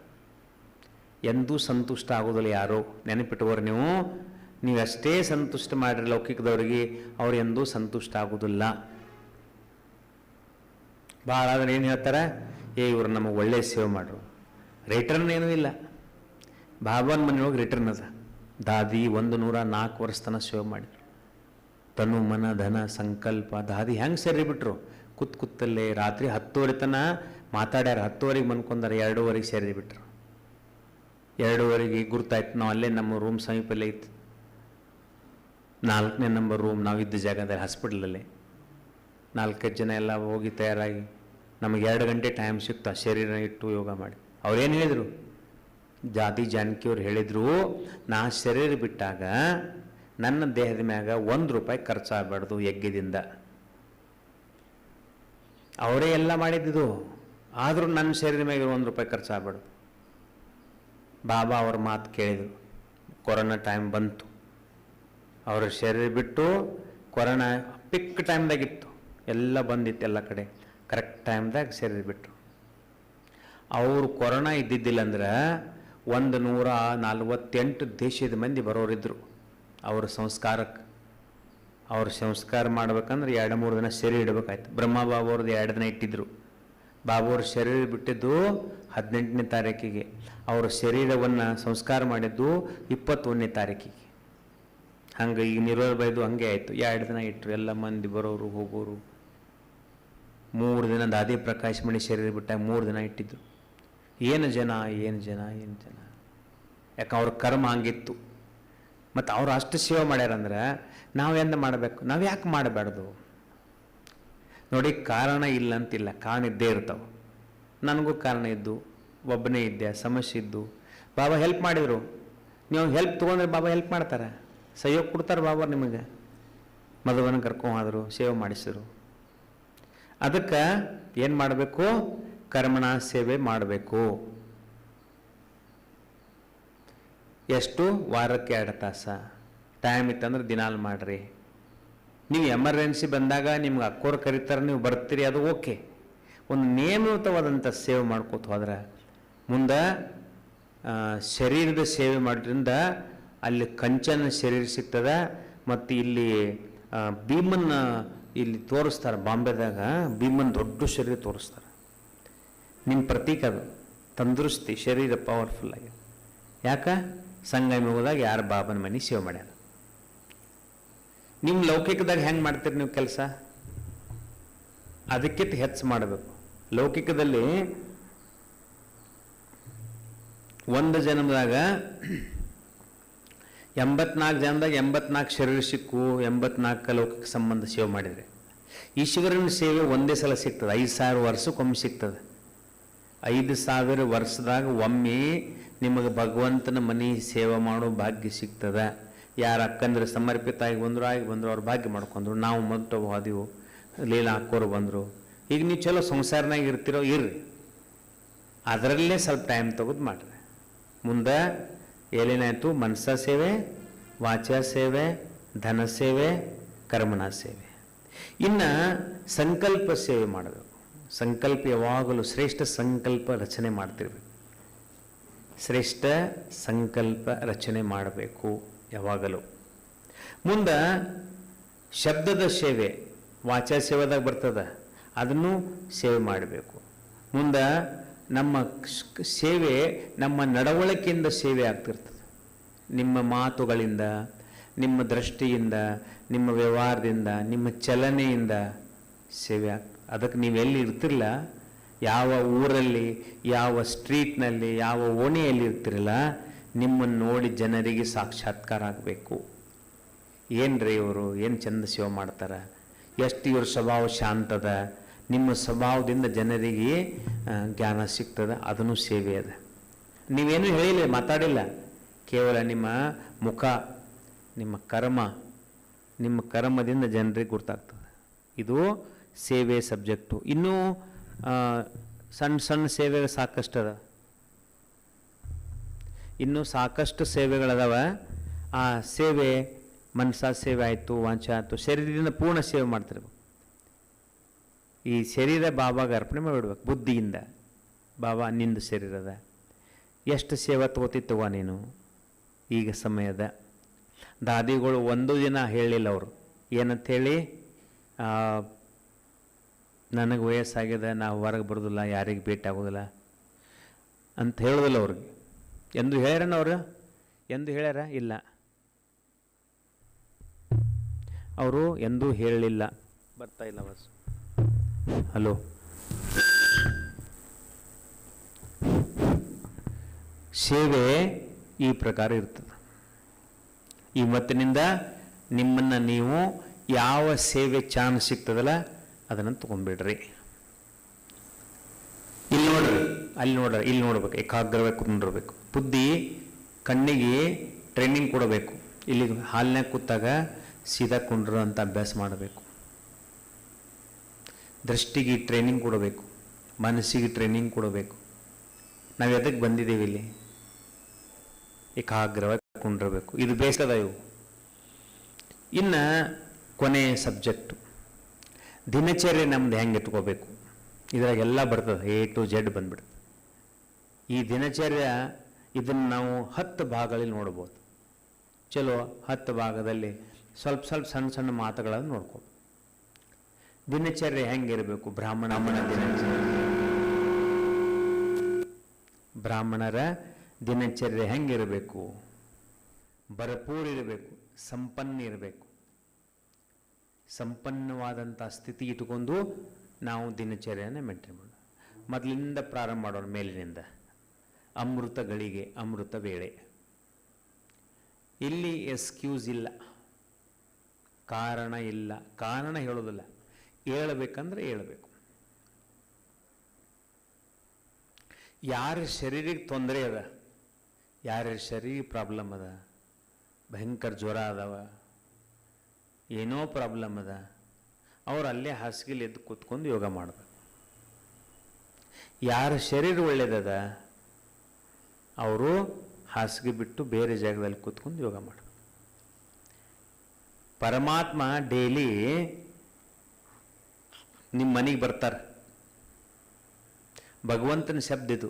ಎಂದೂ ಸಂತುಷ್ಟ ಆಗೋದಿಲ್ಲ ಯಾರು. ನೆನಪಿಟ್ಟುವರು ನೀವು ಅಷ್ಟೇ ಸಂತುಷ್ಟ ಮಾಡಿರಿ ಲೌಕಿಕದವರಿಗೆ, ಅವ್ರು ಎಂದೂ ಸಂತುಷ್ಟ ಆಗೋದಿಲ್ಲ. ಭಾಳ ಆದ್ರೆ ಏನು ಹೇಳ್ತಾರೆ, ಇವರು ನಮಗೆ ಒಳ್ಳೆಯ ಸೇವೆ ಮಾಡ್ರು, ರಿಟರ್ನ್ ಏನೂ ಇಲ್ಲ. ಬಾಬಾನ ಮನೆಯೊಳಗೆ ರಿಟರ್ನ್ ಅದ. ದಾದಿ 104 ವರ್ಷ ತನಕ ಸೇವೆ ಮಾಡಿದ್ರು. ತನು ಮನ ಧನ ಸಂಕಲ್ಪ. ದಾದಿ ಹೆಂಗೆ ಸೇರಿ ಬಿಟ್ರು, ಕೂತಲ್ಲೇ ರಾತ್ರಿ 10:30 ತನ ಮಾತಾಡ್ಯಾರ. 10:30 ಮನ್ಕೊಂಡಾರ, 2:30 ಸೇರಿ ಬಿಟ್ರು. 2:30 ಗುರ್ತಾಯ್ತು. ನಾವು ಅಲ್ಲೇ ನಮ್ಮ ರೂಮ್ ಸಮೀಪಲ್ಲೇ ಇತ್ತು, 4ನೇ ನಂಬರ್ ರೂಮ್, ನಾವಿದ್ದ ಜಾಗದಲ್ಲಿ ಹಾಸ್ಪಿಟ್ಲಲ್ಲಿ. 4-5 ಜನ ಎಲ್ಲ ಹೋಗಿ ತಯಾರಾಗಿ ನಮಗೆ 2 ಗಂಟೆ ಟೈಮ್ ಸಿಕ್ತು ಆ ಶರೀರ ಇಟ್ಟು ಯೋಗ ಮಾಡಿ. ಅವ್ರೇನು ಹೇಳಿದರು, ಜಾನಕಿಯವ್ರು ಹೇಳಿದರು, ನಾ ಶರೀರ ಬಿಟ್ಟಾಗ ನನ್ನ ದೇಹದ ಮ್ಯಾಗ ₹1 ಖರ್ಚಾಗಬಾರ್ದು ಯಜ್ಞದಿಂದ. ಅವರೇ ಎಲ್ಲ ಮಾಡಿದ್ದು, ಆದರೂ ನನ್ನ ಶರೀರ ಮ್ಯಾಗ ₹1 ಖರ್ಚಾಗಬಾರ್ದು. ಬಾಬಾ ಅವ್ರ ಮಾತು ಕೇಳಿದರು. ಕೊರೋನಾ ಟೈಮ್ ಬಂತು, ಅವ್ರ ಶರೀರ ಬಿಟ್ಟು ಕೊರೋನಾ ಪಿಕ್ ಟೈಮ್ದಾಗಿತ್ತು, ಎಲ್ಲ ಬಂದಿತ್ತು ಎಲ್ಲ ಕಡೆ. ಕರೆಕ್ಟ್ ಟೈಮ್ದಾಗ ಶರೀರ ಬಿಟ್ಟರು. ಅವರು ಕೊರೋನಾ ಇದ್ದಿದ್ದಿಲ್ಲ ಅಂದ್ರೆ 148 ದೇಶದ ಮಂದಿ ಬರೋರಿದ್ದರು ಅವ್ರ ಸಂಸ್ಕಾರಕ್ಕೆ. ಅವ್ರ ಸಂಸ್ಕಾರ ಮಾಡ್ಬೇಕಂದ್ರೆ 2-3 ದಿನ ಶರೀರ ಇಡಬೇಕಾಯ್ತು. ಬ್ರಹ್ಮಬಾಬು ಅವ್ರದ್ದು 2 ದಿನ ಇಟ್ಟಿದ್ರು. ಬಾಬು ಅವ್ರ ಶರೀರ ಬಿಟ್ಟಿದ್ದು 18ನೇ ತಾರೀಕಿಗೆ, ಅವ್ರ ಶರೀರವನ್ನು ಸಂಸ್ಕಾರ ಮಾಡಿದ್ದು 21ನೇ ತಾರೀಕಿಗೆ. ಹಂಗೆ ಈಗ ನಿರ್ವಹಣೆ ಬೈದು ಹಂಗೆ ಆಯಿತು. 2 ದಿನ ಇಟ್ಟರು, ಎಲ್ಲ ಮಂದಿ ಬರೋರು ಹೋಗೋರು. 3 ದಿನ ದಾದಿ ಪ್ರಕಾಶ್ ಮಣಿ ಶರೀರ ಬಿಟ್ಟಾಗ 3 ದಿನ ಇಟ್ಟಿದ್ರು. ಏನು ಜನ. ಯಾಕೆ ಅವ್ರ ಕರ್ಮ ಹಂಗಿತ್ತು. ಮತ್ತು ಅವ್ರು ಅಷ್ಟು ಸೇವೆ ಮಾಡ್ಯಾರಂದ್ರೆ ನಾವು ಎಂದು ಮಾಡಬೇಕು, ನಾವು ಯಾಕೆ ಮಾಡಬಾರ್ದು? ನೋಡಿ, ಕಾರಣ ಇಲ್ಲ ಅಂತಿಲ್ಲ, ಕಾರಣ ಇದ್ದೇ ಇರ್ತಾವೆ. ನನಗೂ ಕಾರಣ ಇದ್ದು, ಒಬ್ಬನೇ ಇದ್ದೆ, ಸಮಸ್ಯೆ ಇದ್ದು, ಬಾಬಾ ಹೆಲ್ಪ್ ಮಾಡಿದರು. ನೀವು ಹೆಲ್ಪ್ ತೊಗೊಂಡ್ರೆ ಬಾಬಾ ಹೆಲ್ಪ್ ಮಾಡ್ತಾರೆ, ಸಹಯೋಗ ಕೊಡ್ತಾರೆ ಬಾಬಾ ನಿಮಗೆ. ಮದುವೆನ ಕರ್ಕೊಂಡ್ರು, ಸೇವೆ ಮಾಡಿಸಿದ್ರು. ಅದಕ್ಕೆ ಏನು ಮಾಡಬೇಕು? ಕರ್ಮಣ ಸೇವೆ ಮಾಡಬೇಕು. ಎಷ್ಟು? ವಾರಕ್ಕೆ 2 ತಾಸು ಟೈಮ್ ಇತ್ತಂದ್ರೆ ದಿನಾಲು ಮಾಡಿರಿ. ನೀವು ಎಮರ್ಜೆನ್ಸಿ ಬಂದಾಗ ನಿಮ್ಗೆ ಅಕ್ಕೋರು ಕರೀತಾರೆ, ನೀವು ಬರ್ತೀರಿ, ಅದು ಓಕೆ. ಒಂದು ನಿಯಮಿತವಾದಂಥ ಸೇವೆ ಮಾಡ್ಕೋತ ಹೋದ್ರೆ ಮುಂದೆ ಶರೀರದ ಸೇವೆ ಮಾಡೋದ್ರಿಂದ ಅಲ್ಲಿ ಕಂಚನ ಶರೀರ ಸಿಗ್ತದೆ. ಮತ್ತು ಇಲ್ಲಿ ಭೀಮನ್ನ ಇಲ್ಲಿ ತೋರಿಸ್ತಾರೆ, ಬಾಂಬೆದಾಗ ಭೀಮನ್ ದೊಡ್ಡ ಶರೀರ ತೋರಿಸ್ತಾರೆ. ನಿಮ್ಮ ಪ್ರತೀಕ ಅದು, ತಂದೃಷ್ಟಿ, ಶರೀರ ಪವರ್ಫುಲ್ ಆಗಿ. ಯಾಕೆ? ಸಂಗಮ ಹೋದಾಗ ಯಾರು ಬಾಬನ ಮನೆ ಸೇವೆ ಮಾಡ್ಯಾರ. ನಿಮ್ಮ ಲೌಕಿಕದಾಗ ಹೆಂಗೆ ಮಾಡ್ತೀರಿ ನೀವು ಕೆಲಸ? ಅದಕ್ಕಿಂತ ಹೆಚ್ಚು ಮಾಡಬೇಕು. ಲೌಕಿಕದಲ್ಲಿ ಒಂದು ಜನ್ಮದಾಗ 84 ಜನದಾಗ 84 ಶರೀರ ಸಿಕ್ಕು, 84 ಲೌಕಿಕ ಸಂಬಂಧ ಸೇವೆ ಮಾಡಿದರೆ ಈಶ್ವರನ ಸೇವೆ ಒಂದೇ ಸಲ ಸಿಗ್ತದೆ. 5,000 ವರ್ಷಕ್ಕೊಮ್ಮೆ ಸಿಗ್ತದೆ. 5,000 ವರ್ಷದಾಗ ಒಮ್ಮೆ ನಿಮಗೆ ಭಗವಂತನ ಮನೆ ಸೇವೆ ಮಾಡೋ ಭಾಗ್ಯ ಸಿಗ್ತದೆ. ಯಾರು ಅಕ್ಕಂದ್ರೆ ಸಮರ್ಪಿತ ಆಗಿ ಬಂದರು ಅವ್ರು ಭಾಗ್ಯ ಮಾಡ್ಕೊಂಡ್ರು. ನಾವು ಮೊದಲು ಹೋದೆವು, ಲೀಲಾ ಹಾಕೋರು ಬಂದರು. ಈಗ ನೀವು ಚಲೋ ಸಂಸಾರನಾಗ ಇರ್ತಿರೋ ಇರ್ರಿ, ಅದರಲ್ಲೇ ಸ್ವಲ್ಪ ಟೈಮ್ ತೆಗೆದು ಮಾಡಿರಿ. ಮುಂದೆ ಏನೇನಾಯಿತು? ಮನಸ ಸೇವೆ, ವಾಚ ಸೇವೆ, ಧನ ಸೇವೆ, ಕರ್ಮಣ ಸೇವೆ. ಇನ್ನು ಸಂಕಲ್ಪ ಸೇವೆ ಮಾಡಬೇಕು. ಸಂಕಲ್ಪ ಯಾವಾಗಲೂ ಶ್ರೇಷ್ಠ ಸಂಕಲ್ಪ ರಚನೆ ಮಾಡ್ತಿರ್ಬೇಕು. ಶ್ರೇಷ್ಠ ಸಂಕಲ್ಪ ರಚನೆ ಮಾಡಬೇಕು ಯಾವಾಗಲೂ. ಮುಂದೆ ಶಬ್ದದ ಸೇವೆ, ವಾಚಾ ಸೇವೆದಾಗ ಬರ್ತದೆ, ಅದನ್ನು ಸೇವೆ ಮಾಡಬೇಕು. ಮುಂದೆ ನಮ್ಮ ಸೇವೆ ನಮ್ಮ ನಡವಳಿಕೆಯಿಂದ ಸೇವೆ ಆಗ್ತಿರ್ತದೆ. ನಿಮ್ಮ ಮಾತುಗಳಿಂದ, ನಿಮ್ಮ ದೃಷ್ಟಿಯಿಂದ, ನಿಮ್ಮ ವ್ಯವಹಾರದಿಂದ, ನಿಮ್ಮ ಚಲನೆಯಿಂದ ಸೇವೆ ಆಗ್ತದೆ. ಅದಕ್ಕೆ ನೀವೆಲ್ಲಿ ಇರ್ತಿರಲ್ಲ, ಯಾವ ಊರಲ್ಲಿ, ಯಾವ ಸ್ಟ್ರೀಟ್ನಲ್ಲಿ, ಯಾವ ಓಣಿಯಲ್ಲಿ ಇರ್ತಿರಲ್ಲ, ನಿಮ್ಮನ್ನು ನೋಡಿ ಜನರಿಗೆ ಸಾಕ್ಷಾತ್ಕಾರ ಆಗಬೇಕು. ಏನ್ರಿ ಇವರು ಏನು ಚಂದ ಸೇವೆ ಮಾಡ್ತಾರೆ, ಎಷ್ಟು ಇವ್ರ ಸ್ವಭಾವ ಶಾಂತದ, ನಿಮ್ಮ ಸ್ವಭಾವದಿಂದ ಜನರಿಗೆ ಜ್ಞಾನ ಸಿಗ್ತದೆ. ಅದನ್ನು ಸೇವೆ ಅದ. ನೀವೇನು ಹೇಳಿಲ್ಲ, ಮಾತಾಡಿಲ್ಲ, ಕೇವಲ ನಿಮ್ಮ ಮುಖ, ನಿಮ್ಮ ಕರ್ಮದಿಂದ ಜನರಿಗೆ ಗೊತ್ತಾಗ್ತದೆ. ಇದು ಸೇವೆ ಸಬ್ಜೆಕ್ಟು. ಇನ್ನೂ ಸಣ್ಣ ಸಣ್ಣ ಸೇವೆಗಳು ಸಾಕಷ್ಟು ಅದ. ಇನ್ನೂ ಸಾಕಷ್ಟು ಸೇವೆಗಳದಾವ. ಆ ಸೇವೆ ಮನಸ ಸೇವೆ ಆಯಿತು, ವಾಂಚ ಆಯಿತು, ಶರೀರದಿಂದ ಪೂರ್ಣ ಸೇವೆ ಮಾಡ್ತಿರ್ಬೇಕು. ಈ ಶರೀರ ಬಾಬಾಗೆ ಅರ್ಪಣೆ ಮಾಡಿಬಿಡ್ಬೇಕು ಬುದ್ಧಿಯಿಂದ. ಬಾಬಾ ನಿಂದು ಶರೀರದ ಎಷ್ಟು ಸೇವೆ ತಗೋತಿತ್ತವ ನೀನು, ಈಗ ಸಮಯದ. ದಾದಿಗಳು ಒಂದು ದಿನ ಹೇಳಿಲ್ಲ ಅವರು, ಏನಂತ ಹೇಳಿ, ನನಗೆ ವಯಸ್ಸಾಗಿದೆ, ನಾವು ಹೊರಗೆ ಬರೋದಿಲ್ಲ, ಯಾರಿಗೆ ಭೇಟಿ ಆಗೋದಿಲ್ಲ ಅಂತ ಹೇಳೋದಿಲ್ಲ ಅವ್ರಿಗೆ. ಎಂದು ಹೇಳ್ಯಾರನ ಅವರು? ಎಂದು ಹೇಳ್ಯಾರ? ಇಲ್ಲ, ಅವರು ಎಂದೂ ಹೇಳಲಿಲ್ಲ. ಬರ್ತಾ ಇಲ್ಲ ಬಸ್. ಹಲೋ, ಸೇವೆ ಈ ಪ್ರಕಾರ ಇರ್ತದೆ. ಇವತ್ತಿನಿಂದ ನಿಮ್ಮನ್ನು ನೀವು ಯಾವ ಸೇವೆ ಚಾನ್ಸ್ ಸಿಗ್ತದಲ್ಲ ಅದನ್ನು ತಗೊಂಡ್ಬಿಡ್ರಿ. ಇಲ್ಲಿ ನೋಡ್ರಿ, ಅಲ್ಲಿ ನೋಡ್ರಿ, ಇಲ್ಲಿ ನೋಡ್ಬೇಕು, ಏಕಾಗ್ರವಾಗಿ ಕುಂದಿರ್ಬೇಕು. ಬುದ್ಧಿ ಕಣ್ಣಿಗೆ ಟ್ರೈನಿಂಗ್ ಕೊಡಬೇಕು. ಇಲ್ಲಿ ಹಾಲಿನಾಗ ಕೂತಾಗ ಸೀದಾ ಕುಂಡ್ರು ಅಂತ ಅಭ್ಯಾಸ ಮಾಡಬೇಕು. ದೃಷ್ಟಿಗೆ ಟ್ರೈನಿಂಗ್ ಕೊಡಬೇಕು, ಮನಸ್ಸಿಗೆ ಟ್ರೈನಿಂಗ್ ಕೊಡಬೇಕು. ನಾವು ಎದಕ್ಕೆ ಬಂದಿದ್ದೀವಿ ಇಲ್ಲಿ? ಏಕಾಗ್ರವಾಗಿ ಕುಂಡಿರಬೇಕು. ಇದು ಬೇಸದ ಇವು. ಇನ್ನು ಕೊನೆಯ ಸಬ್ಜೆಕ್ಟು ದಿನಚರ್ಯೆ ನಮ್ದು ಹೆಂಗೆ ಇಟ್ಕೋಬೇಕು. ಇದ್ರಾಗೆಲ್ಲ ಬರ್ತದೆ, A to Z ಬಂದ್ಬಿಡ್ತದೆ. ಈ ದಿನಚರ್ಯ ಇದನ್ನು ನಾವು 10 ಭಾಗಗಳಲ್ಲಿ ನೋಡ್ಬೋದು. ಚಲೋ 10 ಭಾಗದಲ್ಲಿ ಸ್ವಲ್ಪ ಸ್ವಲ್ಪ ಸಣ್ಣ ಸಣ್ಣ ಮಾತುಗಳನ್ನು ನೋಡ್ಕೊ. ದಿನಚರ್ಯೆ ಹೆಂಗಿರಬೇಕು? ಬ್ರಾಹ್ಮಣರ ದಿನಚರ್ಯೆ ಹೆಂಗಿರಬೇಕು? ಭರಪೂರ್ ಇರಬೇಕು, ಸಂಪನ್ನ ಇರಬೇಕು. ಸಂಪನ್ನವಾದಂಥ ಸ್ಥಿತಿ ಇಟ್ಟುಕೊಂಡು ನಾವು ದಿನಚರ್ಯನ ಮೇಂಟೈನ್ ಮಾಡೋಣ. ಮೊದಲಿಂದ ಪ್ರಾರಂಭ ಮಾಡೋಣ, ಮೇಲಿನಿಂದ. ಅಮೃತ ಗಳಿಗೆ, ಅಮೃತ ವೇಳೆ. ಇಲ್ಲಿ ಎಕ್ಸ್ಕ್ಯೂಸ್ ಇಲ್ಲ, ಕಾರಣ ಇಲ್ಲ. ಕಾರಣ ಹೇಳೋದಿಲ್ಲ, ಹೇಳಬೇಕಂದ್ರೆ ಹೇಳಬೇಕು. ಯಾರ ಶರೀರಿಗೆ ತೊಂದರೆ ಅದ, ಯಾರ ಶರೀರ ಪ್ರಾಬ್ಲಮ್ ಅದ, ಭಯಂಕರ ಜ್ವರ ಅದಾವ, ಏನೋ ಪ್ರಾಬ್ಲಮ್ ಅದ, ಅವ್ರು ಅಲ್ಲೇ ಹಾಸಿಗೆಲಿ ಎದ್ದು ಕೂತ್ಕೊಂಡು ಯೋಗ ಮಾಡಬೇಕು. ಯಾರ ಶರೀರ ಒಳ್ಳೆಯದದ ಅವರು ಹಾಸಿಗೆ ಬಿಟ್ಟು ಬೇರೆ ಜಾಗದಲ್ಲಿ ಕೂತ್ಕೊಂಡು ಯೋಗ ಮಾಡಬೇಕು. ಪರಮಾತ್ಮ ಡೈಲಿ ನಿಮ್ಮ ಮನೆಗೆ ಬರ್ತಾರೆ. ಭಗವಂತನ ಶಬ್ದ ಇದು,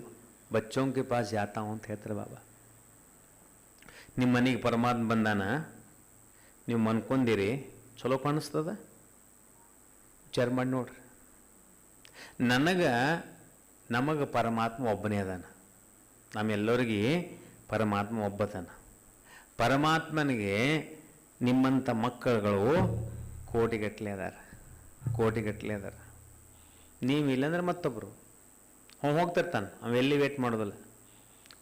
ಬಚ್ಚೋಂ ಕೆ ಪಾಸ್ ಜಾತಾ ಹೂಂ ಅಂತ ಹೇಳ್ತಾರೆ ಬಾಬಾ. ನಿಮ್ಮ ಮನೆಗೆ ಪರಮಾತ್ಮ ಬಂದಾನ, ನೀವು ಮನ್ಕೊಂಡಿರಿ, ಚಲೋ ಕಾಣಿಸ್ತದ? ವಿಚಾರ ಮಾಡಿ ನೋಡ್ರಿ. ನಮಗೆ ಪರಮಾತ್ಮ ಒಬ್ಬನೇ ಅದಾನ. ನಮ್ಮೆಲ್ಲರಿಗೆ ಪರಮಾತ್ಮ ಒಬ್ಬತನ. ಪರಮಾತ್ಮನಿಗೆ ನಿಮ್ಮಂಥ ಮಕ್ಕಳುಗಳು ಕೋಟಿಗಟ್ಟಲೆ ಅದಾರ, ಕೋಟಿಗಟ್ಟಲೆ ಅದಾರ. ನೀವು ಇಲ್ಲಂದ್ರೆ ಮತ್ತೊಬ್ಬರು ಹೋಗ್ತಿರ್ತಾನೆ, ಅವೆಲ್ಲಿ ವೇಟ್ ಮಾಡೋದಿಲ್ಲ.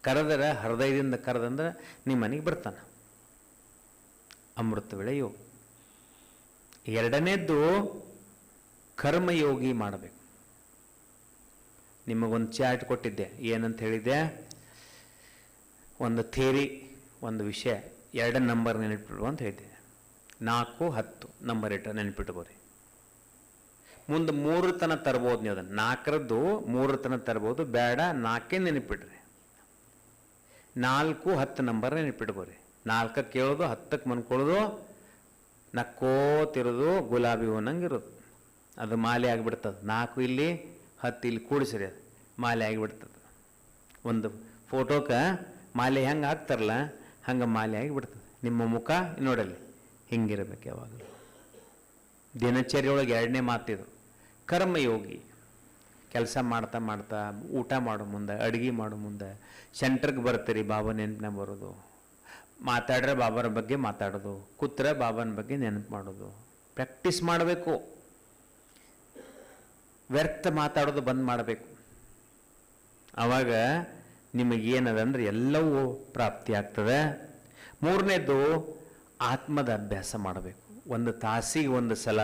ಕರೆದರೆ ಹೃದಯದಿಂದ ಕರೆದಂದ್ರೆ ನಿಮ್ಮ ಮನೆಗೆ ಬರ್ತಾನೆ. ಅಮೃತ ವೇಳೆಯು. ಎರಡನೇದ್ದು ಕರ್ಮಯೋಗಿ ಮಾಡಬೇಕು. ನಿಮಗೊಂದು ಚಾರ್ಟ್ ಕೊಟ್ಟಿದ್ದೆ, ಏನಂತ ಹೇಳಿದ್ದೆ? ಒಂದು ಥಿಯರಿ, ಒಂದು ವಿಷಯ, 2 ನಂಬರ್ ನೆನಪಿಟ್ಟು ಅಂತ ಹೇಳಿದ್ದೆ. 4, 10 ನಂಬರ್ ಇಟ್ಟು ನೆನಪಿಟ್ಕೋರಿ. ಮುಂದೆ 3 ತನಕ ತರ್ಬೋದು. ನೀವು ಅದನ್ನು 4ರದ್ದು 3 ತನಕ ತರ್ಬೋದು, ಬೇಡ 4 ನೆನಪಿಟ್ರಿ. 4, 10 ನಂಬರ್ ನೆನಪಿಟ್ಕೋರಿ. 4ಕ್ಕೆ ಕೇಳೋದು, 10ಕ್ಕೆ ಮನ್ಕೊಳ್ಳೋದು, ನಕ್ಕೋತಿರೋದು, ಗುಲಾಬಿ ಹೂನಂಗಿರೋದು. ಅದು ಮಾಲೆ ಆಗಿಬಿಡ್ತದೆ. 4 ಇಲ್ಲಿ, 10 ಇಲ್ಲಿ ಕೂಡಿಸ್ರಿ, ಅದು ಮಾಲೆ ಆಗಿಬಿಡ್ತದೆ. ಒಂದು ಫೋಟೋಕ್ಕೆ ಮಾಲೆ ಹೆಂಗೆ ಹಾಕ್ತಾರಲ್ಲ ಹಂಗೆ ಮಾಲೆ ಆಗಿಬಿಡ್ತದೆ. ನಿಮ್ಮ ಮುಖ ನೋಡಲ್ಲಿ ಹಿಂಗಿರಬೇಕು ಯಾವಾಗಲೂ. ದಿನಚರ್ಯೊಳಗೆ 2ನೇ ಮಾತಿದು ಕರ್ಮಯೋಗಿ. ಕೆಲಸ ಮಾಡ್ತಾ ಮಾಡ್ತಾ, ಊಟ ಮಾಡೋ ಮುಂದೆ, ಅಡುಗೆ ಮಾಡೋ ಮುಂದೆ, ಸೆಂಟ್ರಿಗೆ ಬರ್ತೀರಿ, ಬಾಬಾ ನೆನಪಿನ ಬರೋದು. ಮಾತಾಡ್ರೆ ಬಾಬಾರ ಬಗ್ಗೆ ಮಾತಾಡೋದು, ಕೂತ್ರೆ ಬಾಬಾನ ಬಗ್ಗೆ ನೆನಪು ಮಾಡೋದು. ಪ್ರಾಕ್ಟೀಸ್ ಮಾಡಬೇಕು. ವ್ಯರ್ಥ ಮಾತಾಡೋದು ಬಂದ್ ಮಾಡಬೇಕು. ಆವಾಗ ನಿಮಗೇನದಂದ್ರೆ ಎಲ್ಲವೂ ಪ್ರಾಪ್ತಿ ಆಗ್ತದೆ. 3ನೇದು ಆತ್ಮದ ಅಭ್ಯಾಸ ಮಾಡಬೇಕು. 1 ತಾಸಿಗೆ 1 ಸಲ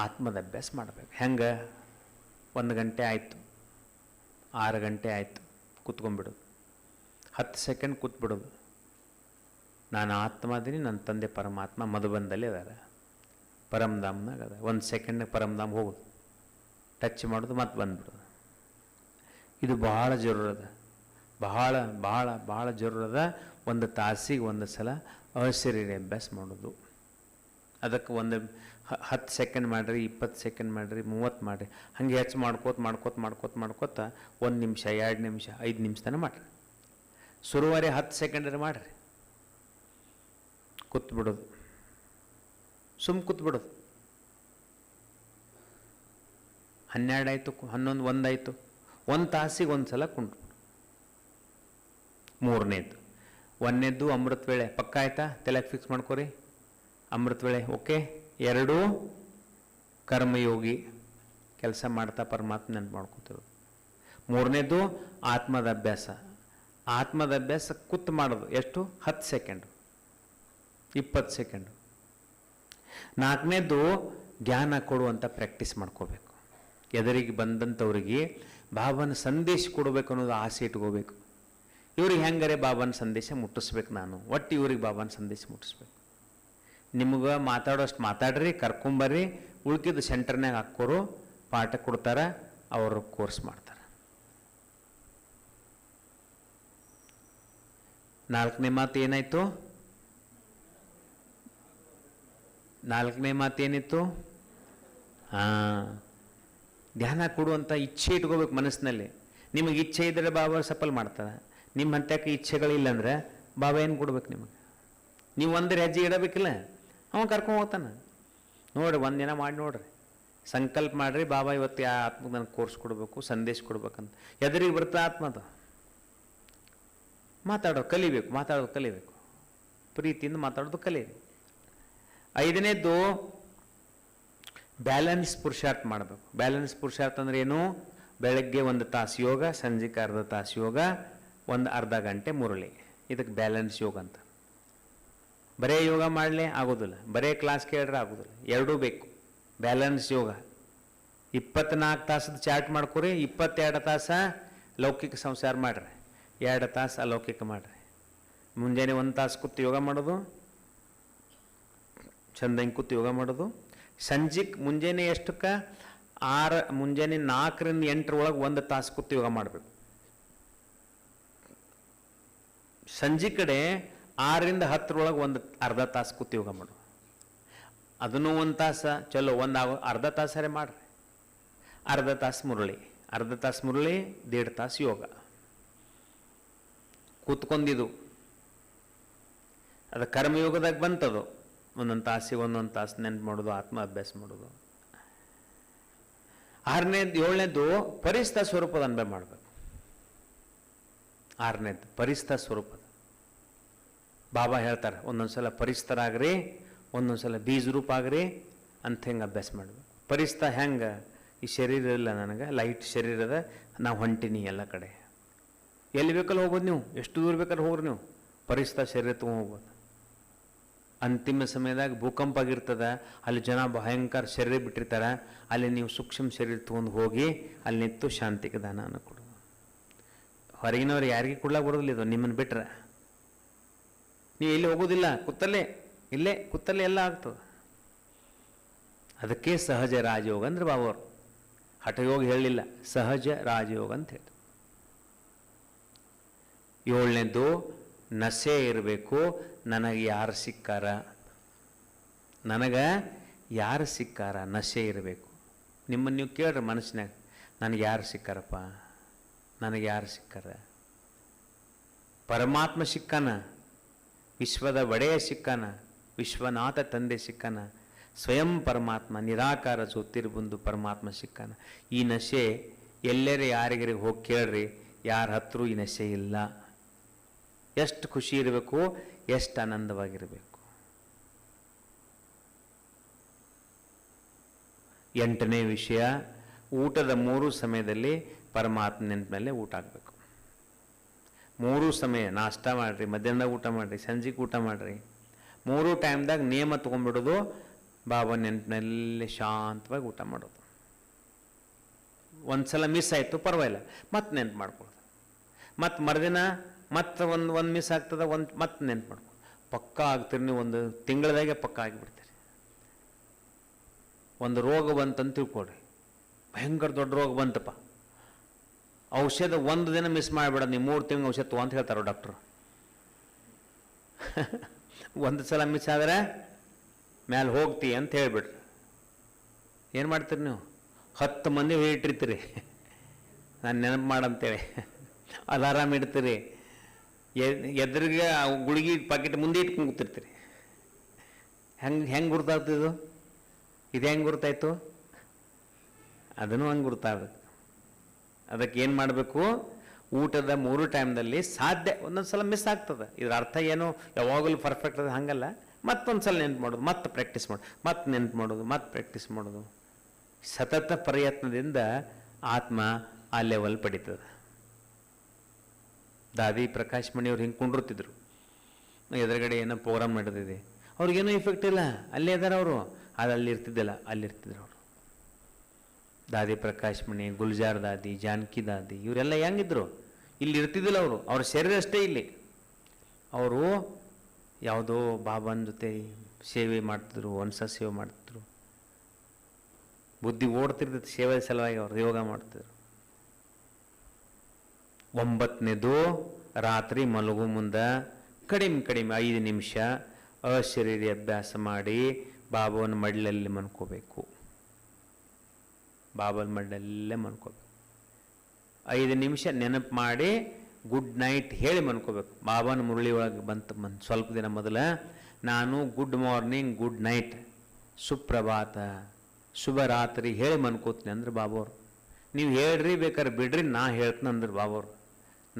ಆತ್ಮದ ಅಭ್ಯಾಸ ಮಾಡಬೇಕು. ಹೆಂಗೆ? 1 ಗಂಟೆ ಆಯಿತು, 6 ಗಂಟೆ ಆಯಿತು, ಕೂತ್ಕೊಂಡ್ಬಿಡೋದು. 10 ಸೆಕೆಂಡ್ ಕೂತ್ಬಿಡೋದು. ನಾನು ಆತ್ಮ ಅದೀನಿ, ನನ್ನ ತಂದೆ ಪರಮಾತ್ಮ ಮಧುಬಂದಲ್ಲಿ ಅದಾರ, ಪರಮಧಾಮ್ನಾಗ ಅದ. 1 ಸೆಕೆಂಡ್ ಪರಮಧಾಮ್ ಹೋಗೋದು, ಟಚ್ ಮಾಡೋದು, ಮತ್ತೆ ಬಂದ್ಬಿಡೋದು. ಇದು ಭಾಳ ಜರೂರದ, ಭಾಳ ಭಾಳ ಭಾಳ ಜರೂರದ. 1 ತಾಸಿಗೆ 1 ಸಲ ಅಶರೀರಿ ಅಭ್ಯಾಸ ಮಾಡೋದು. ಅದಕ್ಕೆ 10 ಸೆಕೆಂಡ್ ಮಾಡಿರಿ, 20 ಸೆಕೆಂಡ್ ಮಾಡಿರಿ, 30 ಮಾಡಿರಿ, ಹಾಗೆ ಹೆಚ್ಚು ಮಾಡ್ಕೋತ 1 ನಿಮಿಷ, 2 ನಿಮಿಷ, 5 ನಿಮಿಷ ತನಕ ಮಾಡಿರಿ. ಶುರುವಾರಿ 10 ಸೆಕೆಂಡಲ್ಲಿ ಮಾಡಿರಿ, ಕೂತ್ಬಿಡೋದು, ಕೂತ್ಬಿಡೋದು. 12 ಆಯಿತು, 11, 1 ಆಯಿತು. 1 ತಾಸಿಗೆ 1 ಸಲ ಕುಂಟು. 3ನೇದು 1ನೇದ್ದು ಅಮೃತ ವೇಳೆ ಪಕ್ಕ ಆಯ್ತಾ? ತಲೆಗೆ ಫಿಕ್ಸ್ ಮಾಡ್ಕೊರಿ. ಅಮೃತ ವೇಳೆ ಓಕೆ. 2 ಕರ್ಮಯೋಗಿ, ಕೆಲಸ ಮಾಡ್ತಾ ಪರಮಾತ್ಮ ನೆನ್ಪು ಮಾಡ್ಕೊತಿರೋದು. ಮೂರನೇದು ಆತ್ಮದ ಅಭ್ಯಾಸ. ಆತ್ಮದ ಅಭ್ಯಾಸ ಕೂತು ಮಾಡೋದು. ಎಷ್ಟು? 10 ಸೆಕೆಂಡು, 20 ಸೆಕೆಂಡು. ನಾಲ್ಕನೇದು ಜ್ಞಾನ ಕೊಡುವಂಥ ಪ್ರಾಕ್ಟೀಸ್ ಮಾಡ್ಕೋಬೇಕು. ಎದುರಿಗೆ ಬಂದಂಥವ್ರಿಗೆ ಬಾಬನ ಸಂದೇಶ ಕೊಡಬೇಕು ಅನ್ನೋದು ಆಸೆ ಇಟ್ಕೋಬೇಕು. ಇವ್ರಿಗೆ ಹೆಂಗಾರೆ ಬಾಬನ ಸಂದೇಶ ಮುಟ್ಟಿಸ್ಬೇಕು, ನಾನು ಒಟ್ಟು ಇವ್ರಿಗೆ ಬಾಬನ ಸಂದೇಶ ಮುಟ್ಟಿಸ್ಬೇಕು. ನಿಮ್ಗೆ ಮಾತಾಡೋಷ್ಟು ಮಾತಾಡ್ರಿ, ಕರ್ಕೊಂಬರ್ರಿ, ಉಳ್ಕಿದ್ದು ಸೆಂಟರ್ನಾಗ ಹಾಕೋರು ಪಾಠ ಕೊಡ್ತಾರೆ, ಅವರು ಕೋರ್ಸ್ ಮಾಡ್ತಾರೆ. ನಾಲ್ಕನೇ ಮಾತು ಏನಾಯಿತು? ನಾಲ್ಕನೇ ಮಾತು ಏನಿತ್ತು? ಧ್ಯಾನ ಕೊಡುವಂಥ ಇಚ್ಛೆ ಇಟ್ಕೋಬೇಕು ಮನಸ್ಸಿನಲ್ಲಿ. ನಿಮಗೆ ಇಚ್ಛೆ ಇದ್ದರೆ ಬಾಬಾ ಸಫಲ ಮಾಡ್ತಾರೆ. ನಿಮ್ಮ ಹಂತಕ್ಕೆ ಇಚ್ಛೆಗಳಿಲ್ಲ ಅಂದ್ರೆ ಬಾಬಾ ಏನು ಕೊಡ್ಬೇಕು ನಿಮಗೆ? ನೀವು ಒಂದರ ಹೆಜ್ಜೆ ಇಡಬೇಕಿಲ್ಲ, ಅವ ಕರ್ಕೊಂಡು ಹೋಗ್ತಾನೆ. ನೋಡಿರಿ, ಒಂದಿನ ಮಾಡಿ ನೋಡ್ರಿ, ಸಂಕಲ್ಪ ಮಾಡಿರಿ, ಬಾಬಾ ಇವತ್ತು ಯಾವ ಆತ್ಮಗೆ ನನಗೆ ಕೋರ್ಸ್ ಕೊಡಬೇಕು, ಸಂದೇಶ ಕೊಡ್ಬೇಕಂತ. ಎದುರಿಗೆ ಬರ್ತಾ ಆತ್ಮದು ಮಾತಾಡೋದು ಕಲಿಬೇಕು, ಪ್ರೀತಿಯಿಂದ ಮಾತಾಡೋದು ಕಲೀರಿ. ಐದನೇದ್ದು ಬ್ಯಾಲೆನ್ಸ್ ಪುರುಷಾರ್ಥ ಮಾಡಬೇಕು. ಬ್ಯಾಲೆನ್ಸ್ ಪುರುಷಾರ್ಥ ಅಂದ್ರೆ ಏನು? ಬೆಳಗ್ಗೆ 1 ತಾಸು ಯೋಗ, ಸಂಜೆಗೆ ಅರ್ಧ ತಾಸು ಯೋಗ, ಒಂದು ಅರ್ಧ ಗಂಟೆ ಮುರಳಿ. ಇದಕ್ಕೆ ಬ್ಯಾಲೆನ್ಸ್ ಯೋಗ ಅಂತ. ಬರೇ ಯೋಗ ಮಾಡಲೇ ಆಗೋದಿಲ್ಲ, ಬರೇ ಕ್ಲಾಸ್ ಕೇಳಿದ್ರೆ ಆಗೋದಿಲ್ಲ, ಎರಡೂ ಬೇಕು. ಬ್ಯಾಲೆನ್ಸ್ ಯೋಗ 24 ತಾಸದ ಚಾರ್ಟ್ ಮಾಡ್ಕೊರಿ. 22 ತಾಸ ಲೌಕಿಕ ಸಂಸಾರ ಮಾಡಿರಿ, 2 ತಾಸು ಅಲೌಕಿಕ ಮಾಡಿರಿ. ಮುಂಜಾನೆ 1 ತಾಸು ಕೂತು ಯೋಗ ಮಾಡೋದು, ಚಂದಂಗೆ ಕೂತು ಯೋಗ ಮಾಡೋದು. ಸಂಜೆಗೆ ಮುಂಜಾನೆ ಎಷ್ಟಕ್ಕೆ? ಮುಂಜಾನೆ 4ರಿಂದ 8 ಒಳಗೆ 1 ತಾಸು ಕೂತು ಯೋಗ ಮಾಡಬೇಕು. ಸಂಜೆ ಕಡೆ 6ರಿಂದ 10 ಒಳಗೆ 1 ಅರ್ಧ ತಾಸು ಕೂತು ಯೋಗ ಮಾಡು. ಅದನ್ನು 1 ತಾಸು ಚಲೋ, ಅರ್ಧ ತಾಸರೇ ಮಾಡ್ರಿ. ಅರ್ಧ ತಾಸು ಮುರಳಿ, 1.5 ತಾಸು ಯೋಗ ಕೂತ್ಕೊಂಡಿದ್ದು. ಅದು ಕರ್ಮಯೋಗದಾಗ ಬಂತದು. 1 ತಾಸು ನೆನ್ಪು ಮಾಡೋದು, ಆತ್ಮ ಅಭ್ಯಾಸ ಮಾಡೋದು. 6ನೇದು 7ನೇದು ಪರಿಸ್ಥಿತ ಸ್ವರೂಪದ ಅನುಭವ ಮಾಡಬೇಕು. 6ನೇದು ಪರಿಸ್ಥಿತ ಸ್ವರೂಪದ. ಬಾಬಾ ಹೇಳ್ತಾರೆ, ಒಂದೊಂದ್ಸಲ ಪರಿಸ್ಥರಾಗ್ರಿ, ಒಂದೊಂದ್ಸಲ ಬೀಜ ರೂಪ ಆಗ್ರಿ ಅಂತ ಹೆಂಗೆ ಅಭ್ಯಾಸ ಮಾಡಬೇಕು. ಪರಿಸ್ಥಿತ ಹೆಂಗೆ? ಈ ಶರೀರ ಇಲ್ಲ ನನಗೆ, ಲೈಟ್ ಶರೀರದ, ನಾವು ಹೊಂಟೀನಿ ಎಲ್ಲ ಕಡೆ. ಎಲ್ಲಿ ಬೇಕಲ್ಲಿ ಹೋಗ್ಬೋದು ನೀವು, ಎಷ್ಟು ದೂರ ಬೇಕಾದ್ರೆ ಹೋಗ್ರಿ ನೀವು. ಪರಿಸ್ಥಿತ ಶರೀರ ತೊಗೊಂಡು ಹೋಗ್ಬೋದು. ಅಂತಿಮ ಸಮಯದಾಗ ಭೂಕಂಪ ಆಗಿರ್ತದೆ, ಅಲ್ಲಿ ಜನ ಭಯಂಕರ ಶರೀರ ಬಿಟ್ಟಿರ್ತಾರೆ, ಅಲ್ಲಿ ನೀವು ಸೂಕ್ಷ್ಮ ಶರೀರ ತೊಗೊಂಡು ಹೋಗಿ ಅಲ್ಲಿ ನಿಂತು ಶಾಂತಿಗೆ ದಾನ ಕೊಡು. ಹೊರಗಿನವ್ರು ಯಾರಿಗೆ ಕೊಡ್ಲಾಕ ಬರೋದಿಲ್ಲ ಇದು, ನಿಮ್ಮನ್ನು ಬಿಟ್ರೆ. ನೀವು ಎಲ್ಲಿ ಹೋಗೋದಿಲ್ಲ, ಇಲ್ಲೇ ಕೂತಲ್ಲೇ ಎಲ್ಲ ಆಗ್ತದೆ. ಅದಕ್ಕೆ ಸಹಜ ರಾಜಯೋಗ ಅಂದ್ರೆ ಬಾಬಾವರು ಹಠಯೋಗ ಹೇಳಲಿಲ್ಲ, ಸಹಜ ರಾಜಯೋಗ ಅಂತ ಹೇಳಿ. 7ನೇದು ನಶೆ ಇರಬೇಕು. ನನಗೆ ಯಾರು ಸಿಕ್ಕಾರ, ನಶೆ ಇರಬೇಕು. ನಿಮ್ಮನ್ನು ನೀವು ಕೇಳ್ರಿ ಮನಸ್ಸಿನಾಗ, ನನಗೆ ಯಾರು ಸಿಕ್ಕಾರಪ್ಪ, ನನಗೆ ಯಾರು ಸಿಕ್ಕಾರ? ಪರಮಾತ್ಮ ಸಿಕ್ಕಾನ, ವಿಶ್ವದ ಒಡೆಯ ಸಿಕ್ಕಾನ, ವಿಶ್ವನಾಥ ತಂದೆ ಸಿಕ್ಕಾನ, ಸ್ವಯಂ ಪರಮಾತ್ಮ ನಿರಾಕಾರ ಜ್ಯೋತಿರ್ಬಂದು ಪರಮಾತ್ಮ ಸಿಕ್ಕಾನ. ಈ ನಶೆ ಎಲ್ಲರೇ ಯಾರಿಗರಿ ಹೋಗಿ ಕೇಳ್ರಿ, ಯಾರ ಹತ್ರ ಈ ನಶೆ ಇಲ್ಲ. ಎಷ್ಟು ಖುಷಿ ಇರಬೇಕು, ಎಷ್ಟು ಆನಂದವಾಗಿರಬೇಕು. 8ನೇ ವಿಷಯ, ಊಟದ 3 ಸಮಯದಲ್ಲಿ ಪರಮಾತ್ಮ ನೆನಪು ಮೇಲೆ ಊಟ ಆಗಬೇಕು. 3 ಸಮಯ ನಾಷ್ಟ ಮಾಡಿರಿ, ಮಧ್ಯಾಹ್ನದಾಗ ಊಟ ಮಾಡಿರಿ, ಸಂಜೆಗೆ ಊಟ ಮಾಡಿರಿ. 3 ಟೈಮ್ದಾಗ ನೇಮ ತೊಗೊಂಡ್ಬಿಡೋದು, ಬಾಬಾ ನೆನಪಿನಲ್ಲಿ ಶಾಂತವಾಗಿ ಊಟ ಮಾಡೋದು. ಒಂದು ಸಲ ಮಿಸ್ ಆಯಿತು ಪರವಾಗಿಲ್ಲ, ಮತ್ತೆ ನೆನ್ಪು ಮಾಡ್ಕೊಳ್ಳೋದು. ಮತ್ತು ಮರುದಿನ ಮತ್ತೆ ಒಂದು ಮಿಸ್ ಆಗ್ತದೆ, ಮತ್ತೆ ನೆನ್ಪು ಮಾಡ್ಕೊಳ್ಳೋದು. ಪಕ್ಕಾ ಆಗ್ತೀರಿ ನೀವು, 1 ತಿಂಗಳದಾಗೆ ಪಕ್ಕಾ ಆಗಿಬಿಡ್ತೀರಿ. ಒಂದು ರೋಗ ಬಂತಂತ ತಿಳ್ಕೊಳ್ರಿ, ಭಯಂಕರ ದೊಡ್ಡ ರೋಗ ಬಂತಪ್ಪ, ಔಷಧ 1 ದಿನ ಮಿಸ್ ಮಾಡಿಬಿಡೋದು, ನೀವು 3 ತಿಂಗಳು ಔಷಧ ತಗೋ ಅಂತ ಹೇಳ್ತಾರೋ ಡಾಕ್ಟ್ರು. 1 ಸಲ ಮಿಸ್ ಆದರೆ ಮ್ಯಾಲೆ ಹೋಗ್ತಿ ಅಂತ ಹೇಳಿಬಿಡ್ರಿ. ಏನು ಮಾಡ್ತೀರಿ ನೀವು? 10 ಮಂದಿ ಹೇಳಿಟ್ಟಿರ್ತೀರಿ, ನಾನು ನೆನಪು ಮಾಡಂತೇಳಿ ಅಲಾರಾಮ್ ಇಡ್ತೀರಿ, ಎದುರಿಗೆ ಗುಳಿಗೆ ಪಾಕೆಟ್ ಮುಂದೆ ಇಟ್ಕೊಂಡು ಕೂತಿರ್ತೀರಿ. ಹೆಂಗೆ ಗುರ್ತಾಗ್ತಿದ್ದು? ಇದು ಹೆಂಗೆ ಗುರ್ತಾಯ್ತು? ಅದನ್ನು ಹಂಗೆ ಗುರ್ತಾಗಬೇಕು. ಅದಕ್ಕೆ ಏನು ಮಾಡಬೇಕು? ಊಟದ 3 ಟೈಮ್ದಲ್ಲಿ ಸಾಧ್ಯ ಒಂದೊಂದು ಸಲ ಮಿಸ್ ಆಗ್ತದೆ. ಇದರ ಅರ್ಥ ಏನು ಯಾವಾಗಲೂ ಪರ್ಫೆಕ್ಟ್ ಅದು ಹಂಗಲ್ಲ. ಮತ್ತೊಂದು ಸಲ ನೆನ್ಪು ಮಾಡೋದು, ಮತ್ತೆ ಪ್ರಾಕ್ಟೀಸ್ ಮಾಡೋದು, ಮತ್ತೆ ನೆನ್ಪು ಮಾಡೋದು, ಮತ್ತೆ ಪ್ರಾಕ್ಟೀಸ್ ಮಾಡೋದು. ಸತತ ಪ್ರಯತ್ನದಿಂದ ಆತ್ಮ ಆ ಲೆವೆಲ್ ಪಡಿತದೆ. ದಾದಿ ಪ್ರಕಾಶ್ ಮಣಿಯವ್ರು ಹಿಂಗೆ ಕುಂಡಿರ್ತಿದ್ರು, ಎದುರುಗಡೆ ಏನೋ ಪ್ರೋಗ್ರಾಮ್ ನಡೆದಿದೆ, ಅವ್ರಿಗೇನೂ ಇಫೆಕ್ಟ್ ಇಲ್ಲ, ಅಲ್ಲೇ ಇದ್ದಾರೆ ಅವರು, ಅದು ಅಲ್ಲಿ ಇರ್ತಿದ್ದಿಲ್ಲ, ಅಲ್ಲಿರ್ತಿದ್ರು ಅವರು. ದಾದಿ ಪ್ರಕಾಶ್ ಮಣಿ, ಗುಲ್ಜಾರ್ ದಾದಿ, ಜಾನಕಿ ದಾದಿ ಇವರೆಲ್ಲ ಹೆಂಗಿದ್ರು, ಇಲ್ಲಿ ಇರ್ತಿದ್ದಿಲ್ಲ ಅವರು, ಅವ್ರ ಶರೀರ ಅಷ್ಟೇ ಇಲ್ಲಿ. ಅವರು ಯಾವುದೋ ಬಾಬಾನ ಜೊತೆ ಸೇವೆ ಮಾಡ್ತಿದ್ರು, ವಂಶ ಸೇವೆ ಮಾಡ್ತಿದ್ರು, ಬುದ್ಧಿ ಓಡ್ತಿರ್ತೈತಿ ಸೇವೆ ಸಲುವಾಗಿ ಅವರು ಯೋಗ ಮಾಡ್ತಿದ್ರು. 9ನೇದು ರಾತ್ರಿ ಮಲಗು ಮುಂದೆ ಕಡಿಮೆ 5 ನಿಮಿಷ ಅಶರೀರಿ ಅಭ್ಯಾಸ ಮಾಡಿ ಬಾಬಾವನ ಮಡ್ಲಲ್ಲಿ ಮನ್ಕೋಬೇಕು. ಬಾಬಾನ ಮಡ್ಲಲ್ಲೇ ಮನ್ಕೋಬೇಕು. 5 ನಿಮಿಷ ನೆನಪು ಮಾಡಿ ಗುಡ್ ನೈಟ್ ಹೇಳಿ ಮನ್ಕೋಬೇಕು. ಬಾಬಾನ ಮುರಳಿ ಒಳಗೆ ಸ್ವಲ್ಪ ದಿನ ಮೊದಲ ನಾನು ಗುಡ್ ಮಾರ್ನಿಂಗ್, ಗುಡ್ ನೈಟ್, ಸುಪ್ರಭಾತ, ಶುಭರಾತ್ರಿ ಹೇಳಿ ಮನ್ಕೋತೀನಿ ಅಂದ್ರೆ ಬಾಬಾವ್ರು. ನೀವು ಹೇಳ್ರಿ ಬೇಕಾದ್ರೆ ಬಿಡ್ರಿ, ನಾ ಹೇಳ್ತೀನಿ ಅಂದ್ರೆ ಬಾಬಾವ್ರು.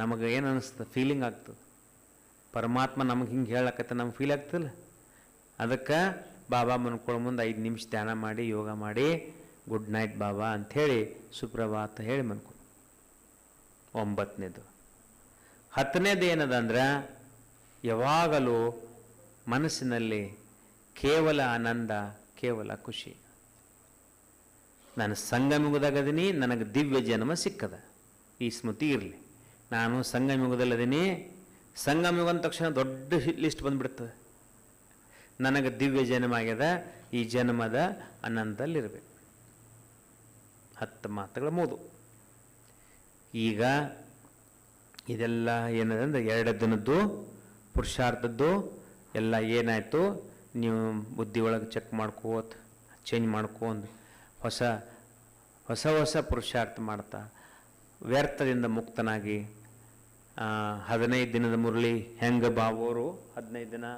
ನಮಗೆ ಏನು ಅನ್ನಿಸ್ತದೆ, ಫೀಲಿಂಗ್ ಆಗ್ತದೆ. ಪರಮಾತ್ಮ ನಮಗೆ ಹಿಂಗೆ ಹೇಳಕತ್ತೆ ನಮ್ಗೆ ಫೀಲ್ ಆಗ್ತಲ್ಲ. ಅದಕ್ಕೆ ಬಾಬಾ ಮನ್ಕೊಳ್ಳೋ ಮುಂದೆ 5 ನಿಮಿಷ ಧ್ಯಾನ ಮಾಡಿ ಯೋಗ ಮಾಡಿ ಗುಡ್ ನೈಟ್ ಬಾಬಾ ಅಂಥೇಳಿ ಸುಪ್ರಭಾತ ಹೇಳಿ ಮನ್ಕೊ. 9ನೇದು. 10ನೇದು ಏನದ ಅಂದ್ರೆ ಯಾವಾಗಲೂ ಮನಸ್ಸಿನಲ್ಲಿ ಕೇವಲ ಆನಂದ, ಕೇವಲ ಖುಷಿ. ನಾನು ಸಂಗಮಯುಗದಾಗದೀನಿ, ನನಗೆ ದಿವ್ಯ ಜನ್ಮ ಸಿಕ್ಕದ, ಈ ಸ್ಮೃತಿ ಇರಲಿ. ನಾನು ಸಂಗಮಯುಗದಲ್ಲದೀನಿ, ಸಂಗಮಯುಗ ಅಂದ ತಕ್ಷಣ ದೊಡ್ಡ ಲಿಸ್ಟ್ ಬಂದ್ಬಿಡ್ತದೆ. ನನಗೆ ದಿವ್ಯ ಜನ್ಮ ಆಗ್ಯದ, ಈ ಜನ್ಮದ ಆನಂದದಲ್ಲಿರಬೇಕು. 10 ಮಾತುಗಳ ಮುಗಿದು. ಈಗ ಇದೆಲ್ಲ ಏನದಂದ್ರೆ 2 ದಿನದ್ದು ಪುರುಷಾರ್ಥದ್ದು ಎಲ್ಲ ಏನಾಯಿತು, ನೀವು ಬುದ್ಧಿ ಒಳಗೆ ಚೆಕ್ ಮಾಡ್ಕೋತ ಚೇಂಜ್ ಮಾಡ್ಕೊಂಡು ಹೊಸ ಹೊಸ ಹೊಸ ಪುರುಷಾರ್ಥ ಮಾಡ್ತಾ ವ್ಯರ್ಥದಿಂದ ಮುಕ್ತನಾಗಿ 15 ದಿನದ ಮುರಳಿ ಹೆಂಗೆ ಬಾಬೋರು 15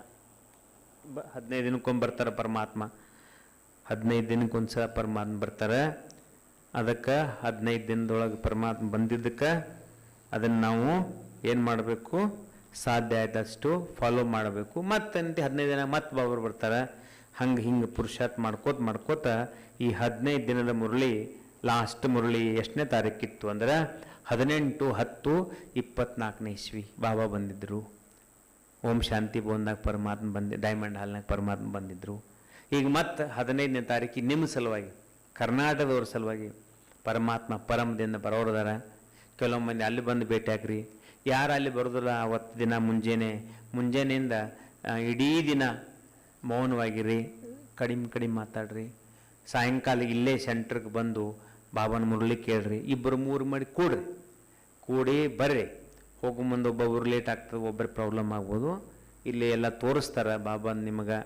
ದಿನಕ್ಕೊಮ್ಮೆ ಬರ್ತಾರೆ ಪರಮಾತ್ಮ, 15 ದಿನಕ್ಕೊಂದು ಸಲ ಪರಮಾತ್ಮ ಬರ್ತಾರೆ. ಅದಕ್ಕೆ 15 ದಿನದೊಳಗೆ ಪರಮಾತ್ಮ ಬಂದಿದ್ದಕ್ಕೆ ಅದನ್ನು ನಾವು ಏನು ಮಾಡಬೇಕು, ಸಾಧ್ಯ ಆದಷ್ಟು ಫಾಲೋ ಮಾಡಬೇಕು. ಮತ್ತೆ 15 ದಿನ ಮತ್ತೆ ಬಾಬರು ಬರ್ತಾರೆ. ಹಿಂಗೆ ಪುರುಷಾರ್ಥ ಮಾಡ್ಕೋತ ಈ 15 ದಿನದ ಮುರಳಿ, ಲಾಸ್ಟ್ ಮುರಳಿ ಎಷ್ಟನೇ ತಾರೀಕಿತ್ತು ಅಂದ್ರೆ 18/10/24ನೇ ಇಸ್ವಿ ಬಾಬಾ ಬಂದಿದ್ದರು. ಓಂ ಶಾಂತಿ ಭವನದಾಗ ಪರಮಾತ್ಮ ಡೈಮಂಡ್ ಹಾಲ್ನಾಗ ಪರಮಾತ್ಮ ಬಂದಿದ್ದರು. ಈಗ ಮತ್ತೆ 15ನೇ ತಾರೀಕಿಗೆ ನಿಮ್ಮ ಸಲುವಾಗಿ, ಕರ್ನಾಟಕದವ್ರ ಸಲುವಾಗಿ ಪರಮಾತ್ಮ ಪರಮದಿಂದ ಬರೋರ್ದಾರ. ಕೆಲವೊಮ್ಮೆ ಮಂದಿ ಅಲ್ಲಿ ಬಂದು ಭೇಟಿ ಹಾಕ್ರಿ. ಯಾರು ಅಲ್ಲಿ ಬರೋದಿಲ್ಲ ಅವತ್ತು ದಿನ ಮುಂಜಾನೆಯಿಂದ ಇಡೀ ದಿನ ಮೌನವಾಗಿರಿ, ಕಡಿಮೆ ಮಾತಾಡ್ರಿ. ಸಾಯಂಕಾಲ ಇಲ್ಲೇ ಸೆಂಟ್ರಿಗೆ ಬಂದು ಬಾಬನ ಮುರಳಿ ಕೇಳ್ರಿ. 2-3 ಮಾಡಿ ಕೂಡಿ ಬರ್ರಿ. ಹೋಗೋ ಮುಂದೆ ಒಬ್ಬೊಬ್ರು ಲೇಟ್ ಆಗ್ತದೆ, ಒಬ್ಬರು ಪ್ರಾಬ್ಲಮ್ ಆಗ್ಬೋದು. ಇಲ್ಲಿ ಎಲ್ಲ ತೋರಿಸ್ತಾರೆ ಬಾಬಾ ನಿಮಗೆ.